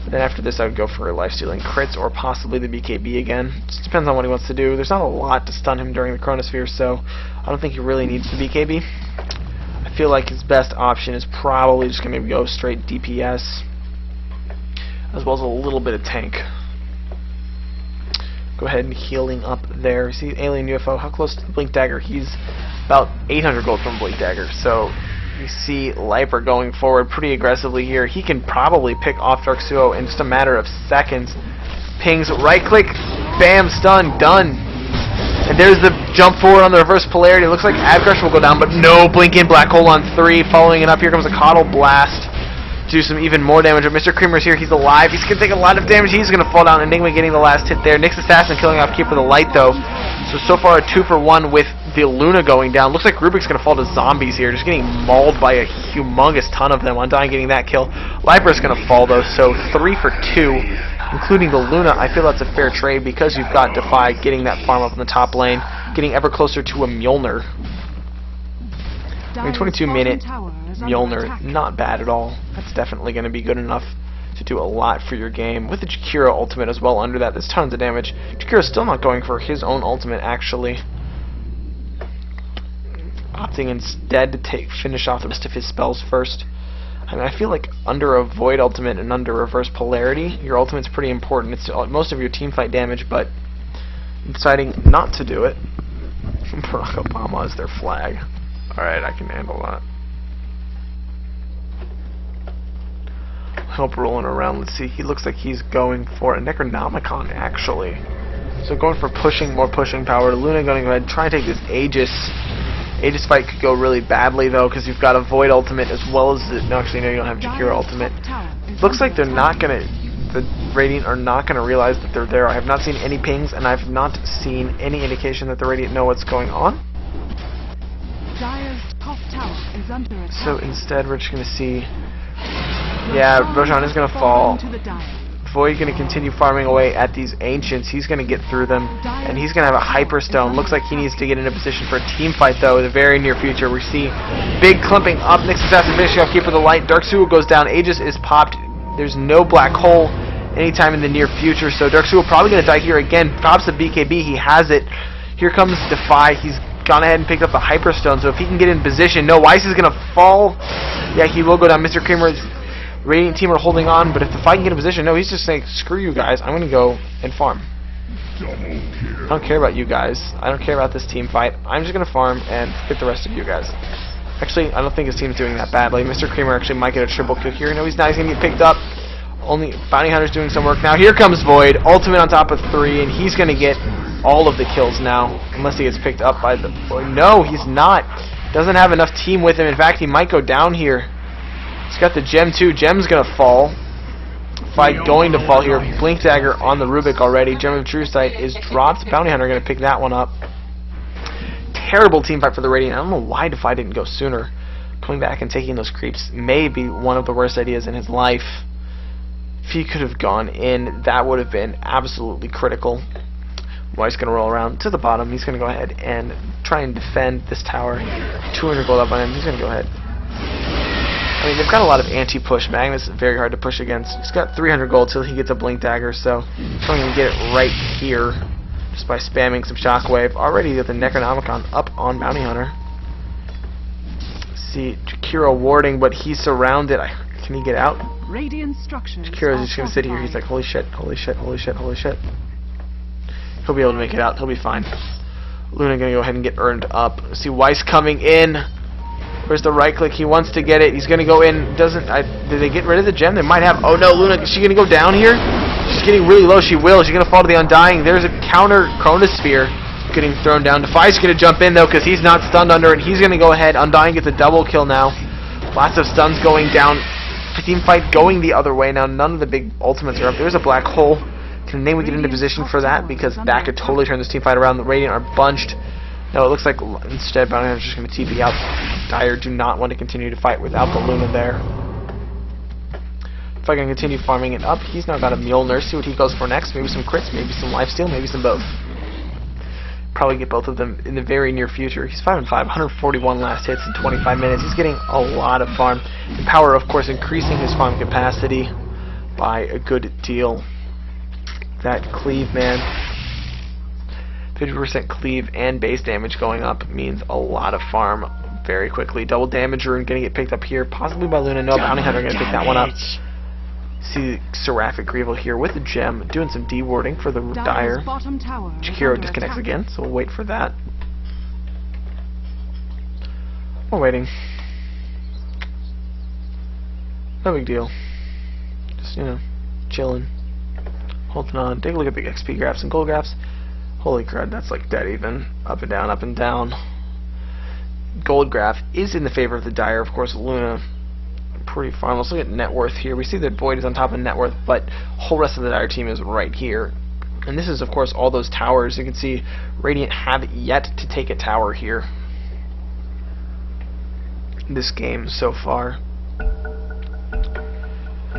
But then after this, I would go for life-stealing crits, or possibly the BKB again. It just depends on what he wants to do. There's not a lot to stun him during the Chronosphere, so I don't think he really needs the BKB. I feel like his best option is probably just going to go straight DPS, as well as a little bit of tank. Go ahead and healing up there. See Alien UFO, how close to the Blink Dagger? He's about 800 gold from Blink Dagger, so you see Lifer going forward pretty aggressively here. He can probably pick off Dark Suo in just a matter of seconds. Pings, right click, bam, stun, done. And there's the jump forward on the reverse polarity. It looks like Adcrush will go down, but no, blink in, black hole on 3, following it up. Here comes a Coddle Blast. Do some even more damage. But Mr. Creamer's here. He's alive. He's going to take a lot of damage. He's going to fall down. Enigma getting the last hit there. Nyx Assassin killing off Keeper of the Light, though. So far a 2-for-1 with the Luna going down. Looks like Rubik's going to fall to zombies here. Just getting mauled by a humongous ton of them. Undying getting that kill. Lifer's going to fall, though. So 3 for 2, including the Luna. I feel that's a fair trade because you've got Defy getting that farm up in the top lane. Getting ever closer to a Mjolnir. I mean, 22-minute Mjolnir, not bad at all. That's definitely going to be good enough to do a lot for your game. With the Jakiro ultimate as well under that, there's tons of damage. Jakiro's still not going for his own ultimate, actually. Opting instead to finish off the rest of his spells first. I mean, I feel like under a Void ultimate and under reverse polarity, your ultimate's pretty important. It's most of your teamfight damage, but deciding not to do it. Barack Obama is their flag. Alright, I can handle that. Help rolling around. Let's see. He looks like he's going for a Necronomicon, actually. So going for more pushing power. Luna going to go ahead and try and take this Aegis. Aegis fight could go really badly, though, because you've got a Void ultimate as well as the... No, actually, no, you don't have Jakiro ultimate. Looks like they're not going to... The Radiant are not going to realize that they're there. I have not seen any pings, and I've not seen any indication that the Radiant know what's going on. So instead, we're just going to see... Yeah, Roshan is going to fall. Void going to continue farming away at these Ancients. He's going to get through them, and he's going to have a Hyperstone. Looks like he needs to get in a position for a team fight, though, in the very near future. We see big clumping up. Nick's Assassin finishing off Keeper of the Light. Dark Suo goes down. Aegis is popped. There's no black hole anytime in the near future, so Dark Suo probably going to die here again. Pops the BKB. He has it. Here comes Defy. He's gone ahead and picked up the Hyperstone, so if he can get in position, no, Weiss is going to fall. Yeah, he will go down. Mr. Kramer's Radiant team are holding on, but if the fight can get in position, no, he's just saying, screw you guys, I'm going to go and farm. I don't care about you guys. I don't care about this team fight. I'm just going to farm and get the rest of you guys. Actually, I don't think his team's doing that badly. Mr. Kramer actually might get a triple kill here. No, he's not. He's going to get picked up. Only Bounty Hunter's doing some work. Now here comes Void. Ultimate on top of 3, and he's going to get all of the kills now, unless he gets picked up by the Void. No, he's not. Doesn't have enough team with him. In fact, he might go down here. He's got the gem too. Gem's gonna fall. Fight going to fall here. Blink Dagger on the Rubik already. Gem of True Sight is dropped. Bounty Hunter gonna pick that one up. Terrible team fight for the Radiant. I don't know why Defy didn't go sooner. Coming back and taking those creeps may be one of the worst ideas in his life. If he could have gone in, that would have been absolutely critical. Weiss gonna roll around to the bottom. He's gonna go ahead and try and defend this tower. 200 gold up on him. He's gonna go ahead. I mean, they've got a lot of anti-push. Magnus is very hard to push against. He's got 300 gold till he gets a Blink Dagger, so he's going to get it right here just by spamming some Shockwave. Already got the Necronomicon up on Bounty Hunter. See, Jakiro warding, but he's surrounded. Can he get out? Radiant structures. Jakiro's just going to sit here. He's like, holy shit, holy shit, holy shit, holy shit. He'll be able to make it out. He'll be fine. Luna going to go ahead and get earned up. See Weiss coming in. Where's the right click? He wants to get it. He's going to go in. Did they get rid of the gem? They might have. Oh no, Luna, is she going to go down here? She's getting really low. She will. She's going to fall to the Undying. There's a counter Chronosphere getting thrown down. Defy's going to jump in though because he's not stunned under it. He's going to go ahead. Undying gets a double kill now. Lots of stuns going down. Team fight going the other way now. None of the big ultimates are up. There's a black hole. Can they get into position for that? Because that could totally turn this team fight around. The Radiant are bunched. No, it looks like instead Bounty Hunter's just going to TP out. Dire do not want to continue to fight without the Luna there. If I can continue farming it up, he's now got a Mjolnir. See what he goes for next. Maybe some crits, maybe some lifesteal, maybe some both. Probably get both of them in the very near future. He's 5-5, 141 last hits in 25 minutes. He's getting a lot of farm. And Power, of course, increasing his farm capacity by a good deal. That cleave, man. 50% cleave and base damage going up means a lot of farm very quickly. Double damage rune going to get picked up here, possibly by Luna. No, Bounty Hunter going to pick that one up. See Seraphic Greevel here with the gem, doing some dewarding for the Dire. Jakiro disconnects again, so we'll wait for that. We're waiting. No big deal. Just, you know, chilling. Holding on. Take a look at the XP graphs and gold graphs. Holy crud, that's like dead even. Up and down, up and down. Gold graph is in the favor of the Dire. Of course, Luna, pretty fine. Let's look at net worth here. We see that Void is on top of net worth, but whole rest of the Dire team is right here. And this is, of course, all those towers. You can see Radiant have yet to take a tower here in this game so far.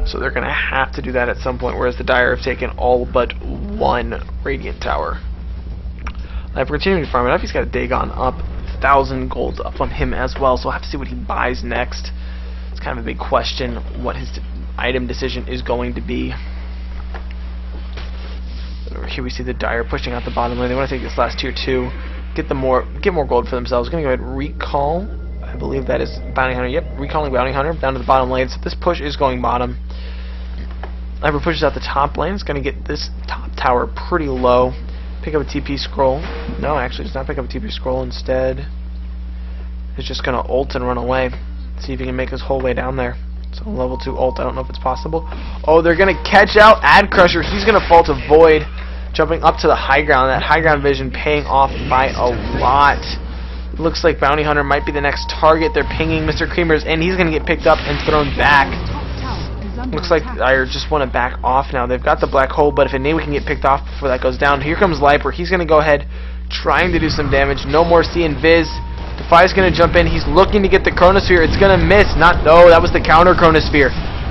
So they're going to have to do that at some point, whereas the Dire have taken all but one Radiant tower. Now, if we're continuing to farm it up, he's got a Dagon up, 1,000 golds up on him as well, so we'll have to see what he buys next. It's kind of a big question what his item decision is going to be. Over here we see the Dire pushing out the bottom lane. They want to take this last tier 2, get more gold for themselves. Going to go ahead and recall, I believe that is Bounty Hunter. Yep, recalling Bounty Hunter down to the bottom lane. So this push is going bottom. Sniper pushes out the top lane. It's going to get this top tower pretty low. Pick up a TP scroll. No, actually, it's not pick up a TP scroll. Instead, it's just going to ult and run away. See if he can make his whole way down there. So level 2 ult. I don't know if it's possible. Oh, they're going to catch out Ad Crusher. He's going to fall to Void. Jumping up to the high ground. That high ground vision paying off by a lot. Looks like Bounty Hunter might be the next target. They're pinging Mr. Creamers, and he's going to get picked up and thrown back. Looks like I just want to back off now. They've got the black hole, but if Inewa can get picked off before that goes down. Here comes Liper. He's going to go ahead, trying to do some damage. No more C and Viz. Defy's going to jump in. He's looking to get the Chronosphere. It's going to miss. No, that was the counter Chronosphere.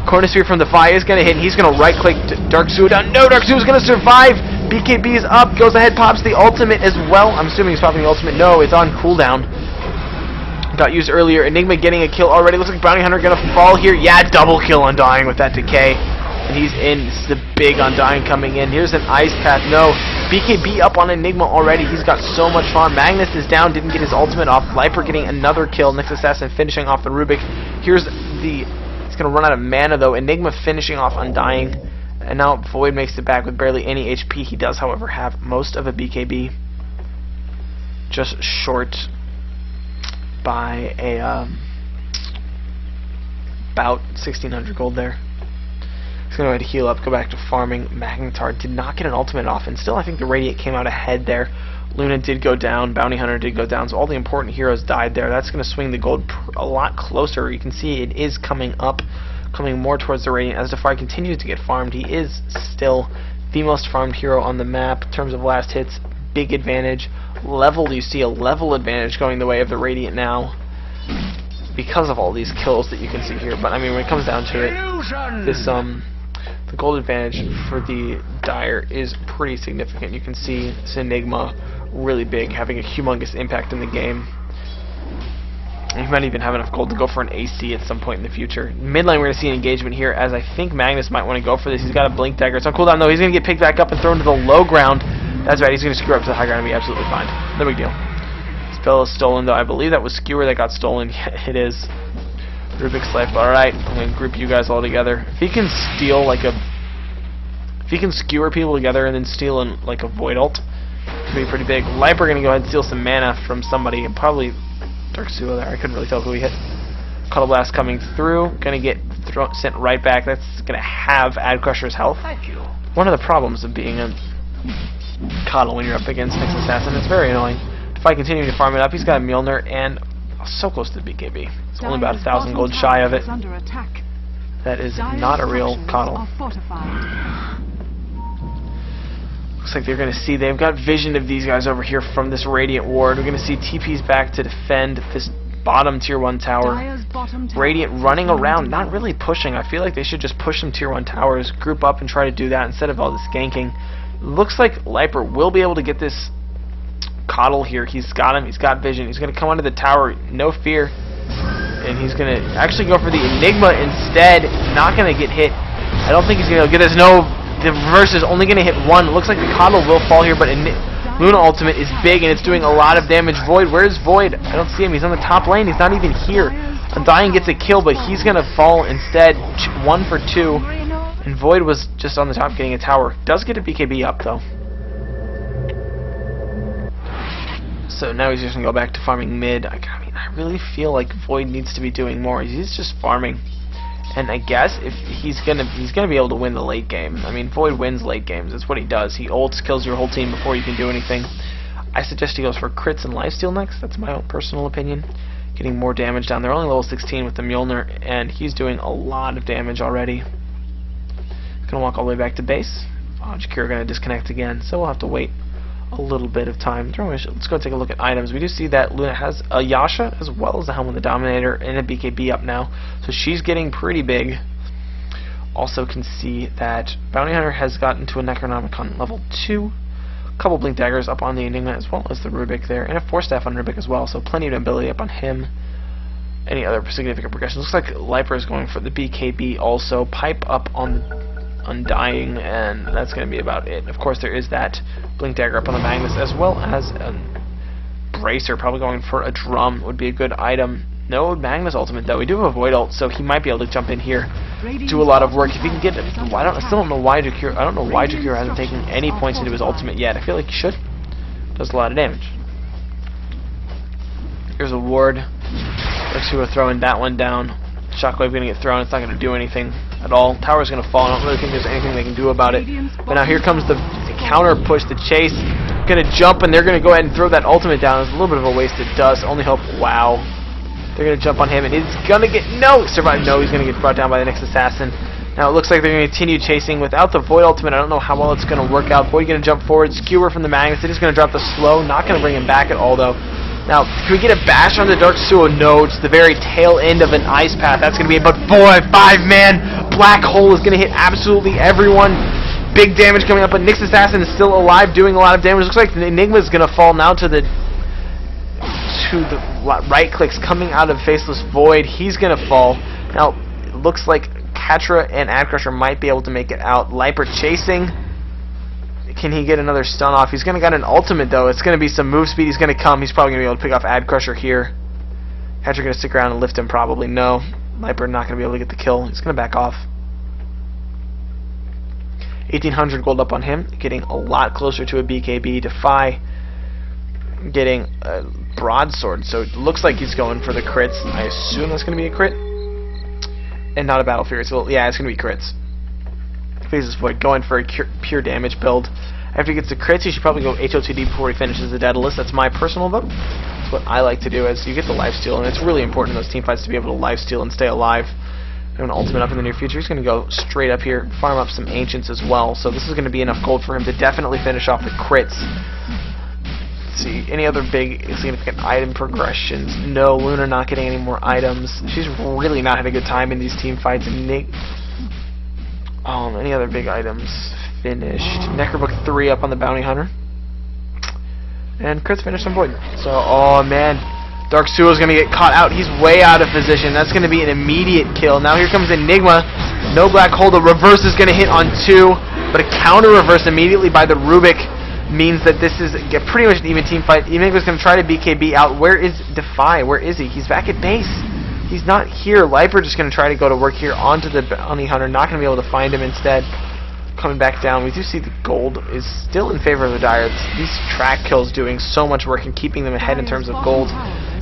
Corner Sphere from Defy is going to hit, and he's going to right-click Dark Suo down. No, Dark Suo is going to survive. BKB is up, goes ahead, pops the ultimate as well. I'm assuming he's popping the ultimate. No, it's on cooldown. Got used earlier. Enigma getting a kill already. Looks like Bounty Hunter going to fall here. Yeah, double kill Undying with that decay. And he's in. This is the big Undying coming in. Here's an Ice Path. No. BKB up on Enigma already. He's got so much farm. Magnus is down. Didn't get his ultimate off. Viper getting another kill. Next Assassin finishing off the Rubik. Here's the... He's going to run out of mana, though. Enigma finishing off Undying. And now Void makes it back with barely any HP. He does, however, have most of a BKB. Just short by a... about 1,600 gold there. He's going to go ahead and heal up, go back to farming. Magnetar did not get an ultimate off, and still I think the Radiant came out ahead there. Luna did go down, Bounty Hunter did go down, so all the important heroes died there. That's going to swing the gold a lot closer. You can see it is coming up, coming more towards the Radiant. As Defy continues to get farmed, he is still the most farmed hero on the map. In terms of last hits, big advantage. Level, you see a level advantage going the way of the Radiant now, because of all these kills that you can see here. But I mean, when it comes down to it, this the gold advantage for the Dire is pretty significant. You can see this Enigma really big, having a humongous impact in the game. And he might even have enough gold to go for an AC at some point in the future. Midlane, we're going to see an engagement here, as I think Magnus might want to go for this. He's got a Blink Dagger. It's on cooldown, though. He's going to get picked back up and thrown to the low ground. That's right, he's going to skewer up to the high ground and be absolutely fine. No big deal. Spell is stolen, though. I believe that was Skewer that got stolen. Yeah, it is. Rubik's Life. Alright, I'm going to group you guys all together. If he can steal, like a... If he can skewer people together and then steal like a Void ult, it could be pretty big. Viper going to go ahead and steal some mana from somebody, and probably Dark Suo there. I couldn't really tell who he hit. Cuddle Blast coming through. Going to get sent right back. That's going to have Ad Crusher's health. One of the problems of being a Coddle when you're up against Next Assassin, it's very annoying. If I continue to farm it up, he's got a Mjolnir and so close to the BKB. It's only about 1,000 gold shy of it. That is not a real Coddle. Looks like they're going to see, they've got vision of these guys over here from this Radiant ward. We're going to see TP's back to defend this bottom tier 1 tower. Radiant running around, not really pushing. I feel like they should just push some tier 1 towers, group up and try to do that instead of all this ganking. Looks like Viper will be able to get this Coddle here. He's got him, he's got vision. He's going to come onto the tower, no fear. And he's going to actually go for the Enigma instead. Not going to get hit. I don't think he's going to get this. No. The reverse is only going to hit one. It looks like the Coddle will fall here, but Luna ultimate is big, and it's doing a lot of damage. Void, where's Void? I don't see him. He's on the top lane. He's not even here. Undying gets a kill, but he's going to fall instead. 1 for 2. And Void was just on the top getting a tower. Does get a BKB up, though. So now he's just going to go back to farming mid. I mean, I really feel like Void needs to be doing more. He's just farming. And I guess if he's gonna be able to win the late game. I mean, Void wins late games. That's what he does. He ults, kills your whole team before you can do anything. I suggest he goes for crits and lifesteal next. That's my own personal opinion. Getting more damage down there. Only level 16 with the Mjolnir, and he's doing a lot of damage already. Gonna walk all the way back to base. Jakir gonna disconnect again, so we'll have to wait a little bit of time. Let's go take a look at items. We do see that Luna has a Yasha as well as the Helm of the Dominator and a BKB up now, so she's getting pretty big. Also can see that Bounty Hunter has gotten to a Necronomicon level 2. A couple Blink Daggers up on the Enigma as well as the Rubik there, and a Force Staff on Rubik as well, so plenty of ability up on him. Any other significant progression? Looks like Viper is going for the BKB also. Pipe up on Undying, and that's going to be about it. Of course, there is that Blink Dagger up on the Magnus, as well as a Bracer. Probably going for a Drum would be a good item. No Magnus ultimate, though. We do have a Void ult, so he might be able to jump in here, do a lot of work. If he can get it, I still don't know why Jakir. I don't know why Jakir hasn't taken any points into his ultimate yet. I feel like he should. Does a lot of damage. Here's a ward. Let's see, we're throwing that one down. Shockwave going to get thrown. It's not going to do anything at all. Tower's going to fall. I don't really think there's anything they can do about it. But now here comes the counter push, the chase. Going to jump, and they're going to go ahead and throw that ultimate down. It's a little bit of a wasted dust. Only hope. Wow. They're going to jump on him, and it's going to get... No! Survive. No, he's going to get brought down by the next assassin. Now it looks like they're going to continue chasing. Without the Void ultimate, I don't know how well it's going to work out. Void going to jump forward. Skewer from the Magnus. It is going to drop the slow. Not going to bring him back at all, though. Now, can we get a bash on the Dark Suo? No, it's the very tail end of an Ice Path. That's going to be it. But boy, 5-man Black Hole is going to hit absolutely everyone. Big damage coming up, but Nyx Assassin is still alive, doing a lot of damage. Looks like the Enigma is going to fall now to the right clicks coming out of Faceless Void. He's going to fall. Now, it looks like Katra and Adcrusher might be able to make it out. Liper chasing. Can he get another stun off? He's going to get an ultimate, though. It's going to be some move speed. He's going to come. He's probably going to be able to pick off Adcrusher here. Katra going to stick around and lift him, probably. No. Liper not going to be able to get the kill. He's going to back off. 1,800 gold up on him. Getting a lot closer to a BKB. Defy getting a broadsword. So it looks like he's going for the crits. I assume that's going to be a crit. And not a Battle Fury. So yeah, it's going to be crits. Faceless Void going for a pure damage build. After he gets the crits, he should probably go HOTD before he finishes the Daedalus. That's my personal vote. That's what I like to do, as you get the lifesteal, and it's really important in those team fights to be able to lifesteal and stay alive. Have an ultimate up in the near future. He's going to go straight up here, farm up some Ancients as well. So this is going to be enough gold for him to definitely finish off the crits. Let's see, any other big significant item progressions? No, Luna not getting any more items. She's really not had a good time in these team fights. And any other big items? Finished. Necrobook 3 up on the Bounty Hunter. And crits finished on Void. So, oh man. Dark Suo is going to get caught out. He's way out of position. That's going to be an immediate kill. Now here comes Enigma. No Black Hole. The reverse is going to hit on 2. But a counter reverse immediately by the Rubik means that this is pretty much an even team fight. Enigma's going to try to BKB out. Where is Defy? Where is he? He's back at base. He's not here. Liper just going to try to go to work here onto the Bounty Hunter. Not going to be able to find him instead. Coming back down. We do see the gold is still in favor of the Dire. These track kills doing so much work and keeping them ahead in terms of gold.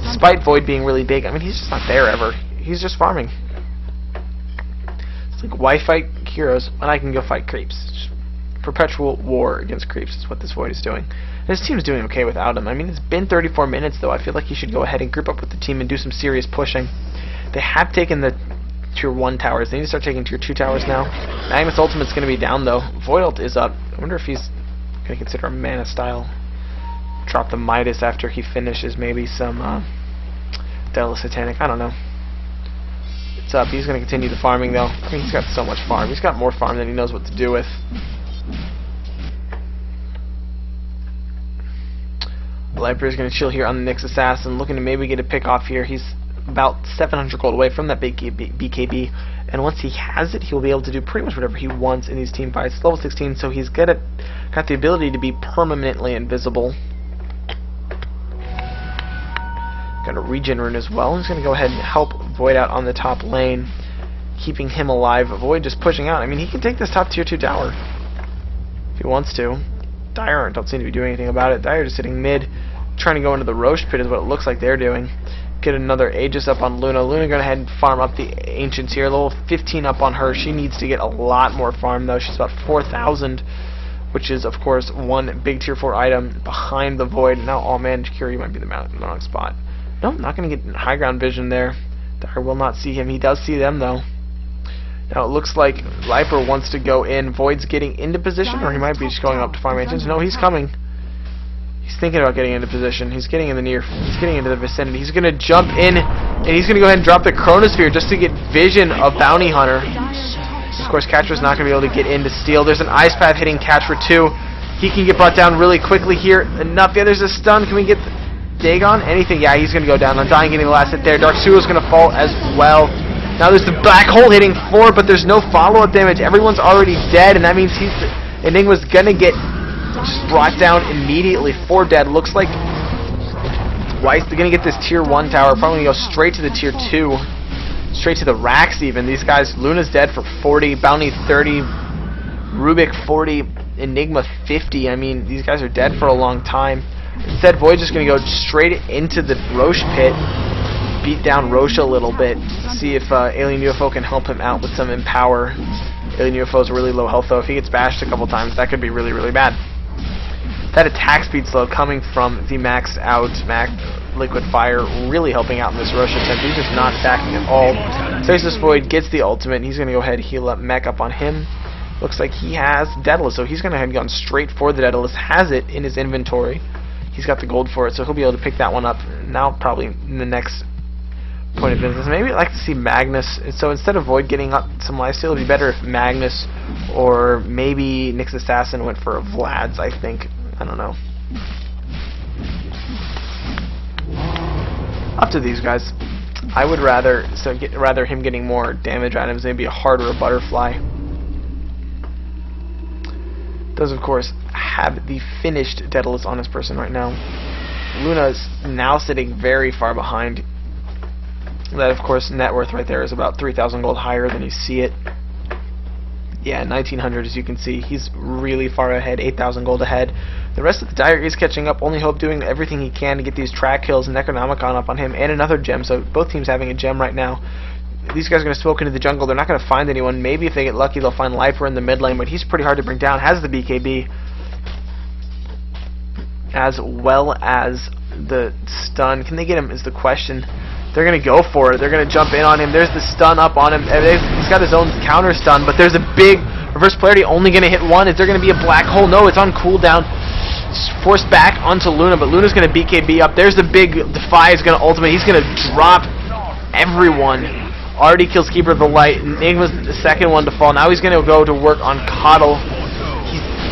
Despite Void being really big, I mean, he's just not there ever. He's just farming. It's like, why fight heroes when I can go fight creeps? Just perpetual war against creeps is what this Void is doing. And his team is doing okay without him. I mean, it's been 34 minutes, though. I feel like he should go ahead and group up with the team and do some serious pushing. They have taken the Tier 1 towers. They need to start taking Tier 2 towers now. Magnus Ultimate's going to be down, though. Void Ult is up. I wonder if he's going to consider a mana style. Drop the Midas after he finishes maybe some Daedalus Satanic. I don't know. It's up. He's going to continue the farming, though. I mean, he's got so much farm. He's got more farm than he knows what to do with. Liper is going to chill here on the Nyx Assassin, looking to maybe get a pick off here. He's about 700 gold away from that big BKB, and once he has it, he'll be able to do pretty much whatever he wants in these team fights. Level 16, so he's got the ability to be permanently invisible. Got a regen rune as well. He's going to go ahead and help Void out on the top lane, keeping him alive. Void just pushing out. I mean, he can take this top tier 2 tower if he wants to. Dire don't seem to be doing anything about it. Dire just sitting mid, trying to go into the Roche pit is what it looks like they're doing. Get another Aegis up on Luna. Luna going to head and farm up the Ancients here. Level 15 up on her. She needs to get a lot more farm, though. She's about 4,000, which is, of course, one big tier 4 item behind the Void. Now, oh man, Curie might be the wrong spot. No, not going to get high ground vision there. Dire will not see him. He does see them, though. Now, it looks like Liper wants to go in. Void's getting into position, or he might be just going up to farm Ancients. No, he's coming. He's thinking about getting into position. He's getting in the he's getting into the vicinity. He's going to jump in, and he's going to go ahead and drop the Chronosphere just to get vision of Bounty Hunter. Of course, Catra's not going to be able to get in to steal. There's an Ice Path hitting Catra too. He can get brought down really quickly here. Enough. Yeah, there's a stun. Can we get Dagon? Anything? Yeah, he's going to go down. Undying getting the last hit there. Dark Suo's going to fall as well. Now there's the Black Hole hitting 4, but there's no follow-up damage. Everyone's already dead, and that means Enigma's going to get just brought down immediately. 4 dead. Looks like Weiss, they're going to get this tier 1 tower. Probably going to go straight to the tier 2. Straight to the racks even. These guys, Luna's dead for 40, Bounty 30, Rubik 40, Enigma 50. I mean, these guys are dead for a long time. Instead, Void's just going to go straight into the Roche pit, beat down Roche a little bit, see if Alien UFO can help him out with some Empower. Alien UFO's really low health, though. If he gets bashed a couple times, that could be really, really bad. That attack speed slow coming from the maxed out Liquid Fire really helping out in this Roche attempt. He's just not stacking at all. Faceless Void gets the ultimate, and he's going to go ahead and heal up Mech up on him. Looks like he has Daedalus, so he's going to have gone straight for the Daedalus, has it in his inventory. He's got the gold for it, so he'll be able to pick that one up now, probably in the next point of business. Maybe I'd like to see Magnus. So instead of Void getting up some lifesteal, it would be better if Magnus or maybe Nyx Assassin went for a Vlad's, I think. I don't know. Up to these guys. I would rather him getting more damage items, maybe a heart or a butterfly. Does of course have the finished Daedalus on his person right now. Luna is now sitting very far behind. That, of course, net worth right there is about 3,000 gold higher than you see it. Yeah, 1,900 as you can see. He's really far ahead, 8,000 gold ahead. The rest of the Dire is catching up. Only Hope doing everything he can to get these track kills and Necronomicon up on him and another gem. So both teams having a gem right now. These guys are going to smoke into the jungle. They're not going to find anyone. Maybe if they get lucky, they'll find Lifer in the mid lane, but he's pretty hard to bring down. Has the BKB. As well as the stun. Can they get him is the question. They're going to go for it. They're going to jump in on him. There's the stun up on him. He's got his own counter stun, but there's a big reverse polarity only going to hit one. Is there going to be a black hole? No, it's on cooldown. It's forced back onto Luna, but Luna's going to BKB up. There's the big Defy is going to ultimate. He's going to drop everyone. Already kills Keeper of the Light. Enigma's the second one to fall. Now he's going to go to work on Coddle.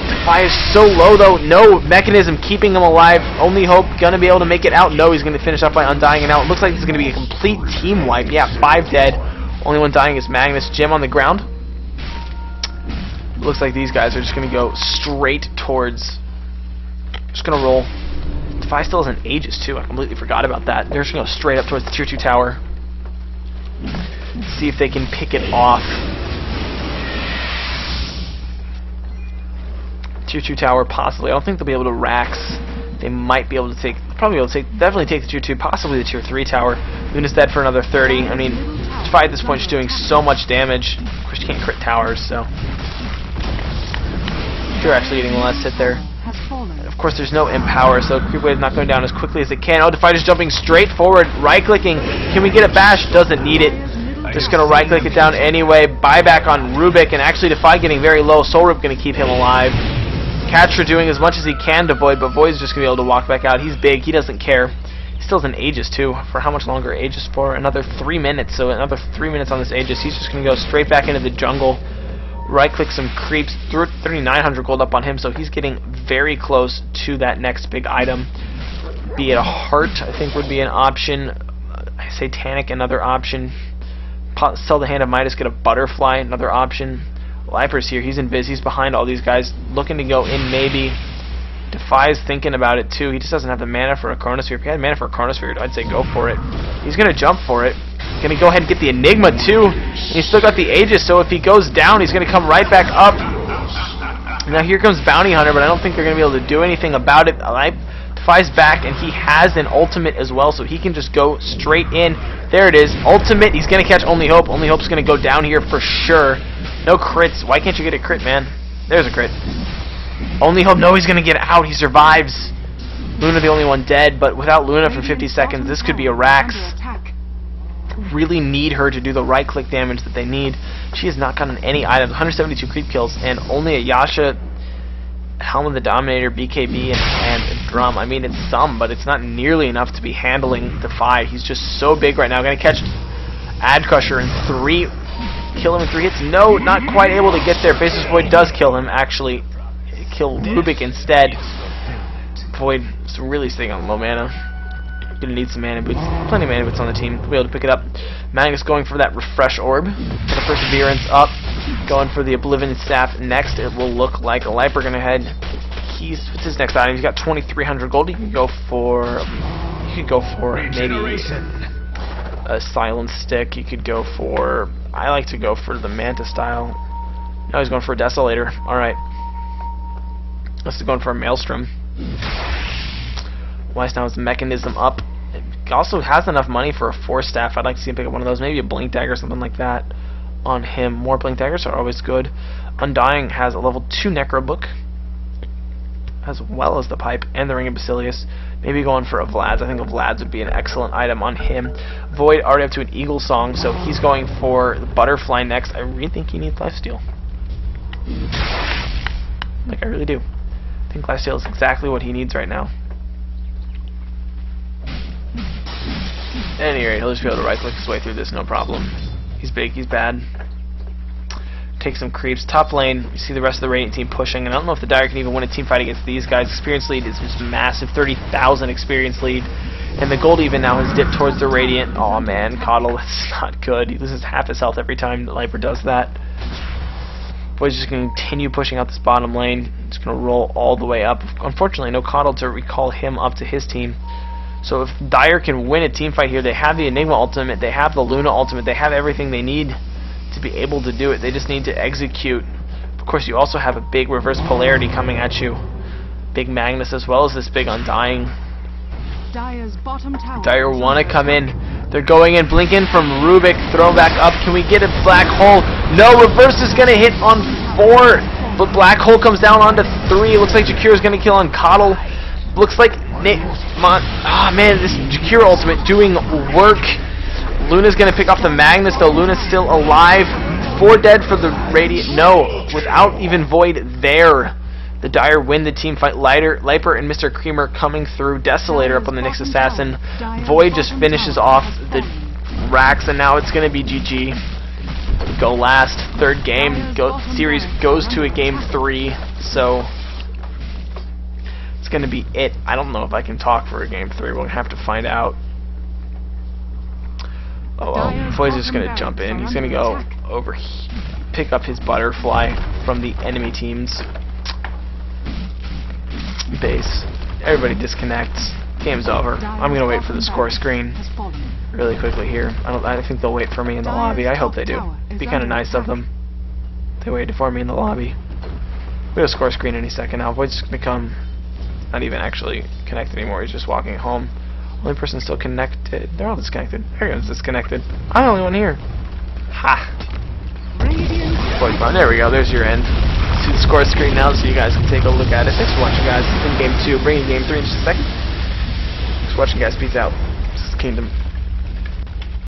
Defy is so low though. No mechanism keeping him alive. Only Hope gonna be able to make it out. No, he's gonna finish up by undying and out. It looks like this is gonna be a complete team wipe. Yeah, 5 dead. Only one dying is Magnus. Gem on the ground. Looks like these guys are just gonna go straight towards. Just gonna roll. Defy still has an Aegis too. I completely forgot about that. They're just gonna go straight up towards the tier 2 tower. See if they can pick it off. Tier 2 tower, possibly. I don't think they'll be able to Rax. They might be able to take, definitely take the tier 2, possibly the tier 3 tower. Luna's dead for another 30. I mean, Defy at this point is doing so much damage. Of course, you can't crit towers, so. You're actually getting the last hit there. Of course, there's no Empower, so Creep Wave not going down as quickly as it can. Oh, Defy just jumping straight forward, right-clicking. Can we get a bash? Doesn't need it. Just going to right-click it down anyway. Buyback on Rubik, and actually Defy getting very low. Soul Rip going to keep him alive. Catcher doing as much as he can to Void, but Void's just going to be able to walk back out. He's big. He doesn't care. He still has an Aegis, too. For how much longer Aegis for? Another 3 minutes. So another 3 minutes on this Aegis. He's just going to go straight back into the jungle. Right-click some creeps. 3,900 gold up on him, so he's getting very close to that next big item. Be it a heart, I think, would be an option. Satanic, another option. Sell the Hand of Midas, get a butterfly, another option. Lifer's here. He's in biz. He's behind all these guys. Looking to go in maybe. Defy's thinking about it too. He just doesn't have the mana for a Chronosphere. If he had mana for a Chronosphere, I'd say go for it. He's going to jump for it. Going to go ahead and get the Enigma too. He's still got the Aegis, so if he goes down, he's going to come right back up. Now here comes Bounty Hunter, but I don't think they're going to be able to do anything about it. Defy's back, and he has an ultimate as well, so he can just go straight in. There it is. Ultimate. He's going to catch Only Hope. Only Hope's going to go down here for sure. No crits. Why can't you get a crit, man? There's a crit. Only Hope. No, he's going to get out. He survives. Luna the only one dead, but without Luna for 50 seconds, this could be a Rax. Really need her to do the right-click damage that they need. She has not gotten any items. 172 creep kills, and only a Yasha, Helm of the Dominator, BKB, and Drum. I mean, it's some, but it's not nearly enough to be handling Defy. He's just so big right now. Going to catch Ad Crusher in 3... Kill him in 3 hits. No, not quite able to get there. Faceless Void does kill him, actually. Kill Rubik instead. Void is really staying on low mana. Gonna need some mana boots. Plenty of mana boots on the team to be able to pick it up. Magnus going for that Refresh Orb. The Perseverance up. Going for the Oblivion Staff next. It will look like a Lifer gonna head. What's his next item? He's got 2,300 gold. You could go for maybe a Silence Stick. You could go for... I like to go for the Manta style. Now he's going for a Desolator. Alright. This is going for a Maelstrom. Weisnesee has Mechanism up. It also has enough money for a 4-staff. I'd like to see him pick up one of those. Maybe a Blink Dagger or something like that on him. More Blink Daggers are always good. Undying has a level 2 Necro Book, as well as the Pipe and the Ring of Basilius. Maybe going for a Vlad's. I think a Vlad's would be an excellent item on him. Void already up to an Eagle Song, so he's going for the Butterfly next. I really think he needs Lifesteal. Like, I really do. I think Lifesteal is exactly what he needs right now. At any rate, he'll just be able to right-click his way through this, no problem. He's big, he's bad. Take some creeps. Top lane, you see the rest of the Radiant team pushing, and I don't know if the Dire can even win a team fight against these guys. Experience lead is just massive, 30,000 experience lead. And the gold even now has dipped towards the Radiant. Oh man, Coddle, that's not good. He loses half his health every time the Viper does that. Boy's just going to continue pushing out this bottom lane. It's going to roll all the way up. Unfortunately, no Coddle to recall him up to his team. So if Dire can win a team fight here, they have the Enigma ultimate, they have the Luna ultimate, they have everything they need to be able to do it. They just need to execute. Of course, you also have a big reverse polarity coming at you. Big Magnus as well as this big Undying. Dire's bottom tower. Dire want to come in. They're going in, blinking from Rubik, throw back up. Can we get a black hole? No, reverse is going to hit on 4, but black hole comes down onto 3. It looks like Jakira's going to kill on Coddle. Looks like man, this Jakira ultimate doing work. Luna's going to pick off the Magnus, though. Luna's still alive. 4 dead for the Radiant. No, without even Void there. The Dire win the team fight. Liper and Mr. Creamer coming through. Desolator up on the next assassin. Void just finishes off the racks, and now it's going to be GG. Go last. 3rd game. Series goes to a game 3. So it's going to be it. I don't know if I can talk for a game 3. We'll have to find out. Oh well. Void's just going to jump in. He's going to go over, pick up his butterfly from the enemy team's base. Everybody disconnects. Game's over. I'm gonna wait for the score screen really quickly here. I think they'll wait for me in the lobby. I hope they do. It'd be kind of nice of them. They waited for me in the lobby. We have a score screen any second now. Void's gonna come. Not even actually connected anymore. He's just walking home. Only person still connected. They're all disconnected. Everyone's disconnected. I'm the only one here. Ha! Void's gone. There we go. There's your end. See the score screen now so you guys can take a look at it. Thanks for watching, guys. It's been game 2. Bringing game 3 in just a second. Thanks for watching, guys. Peace out. This is Kingdom.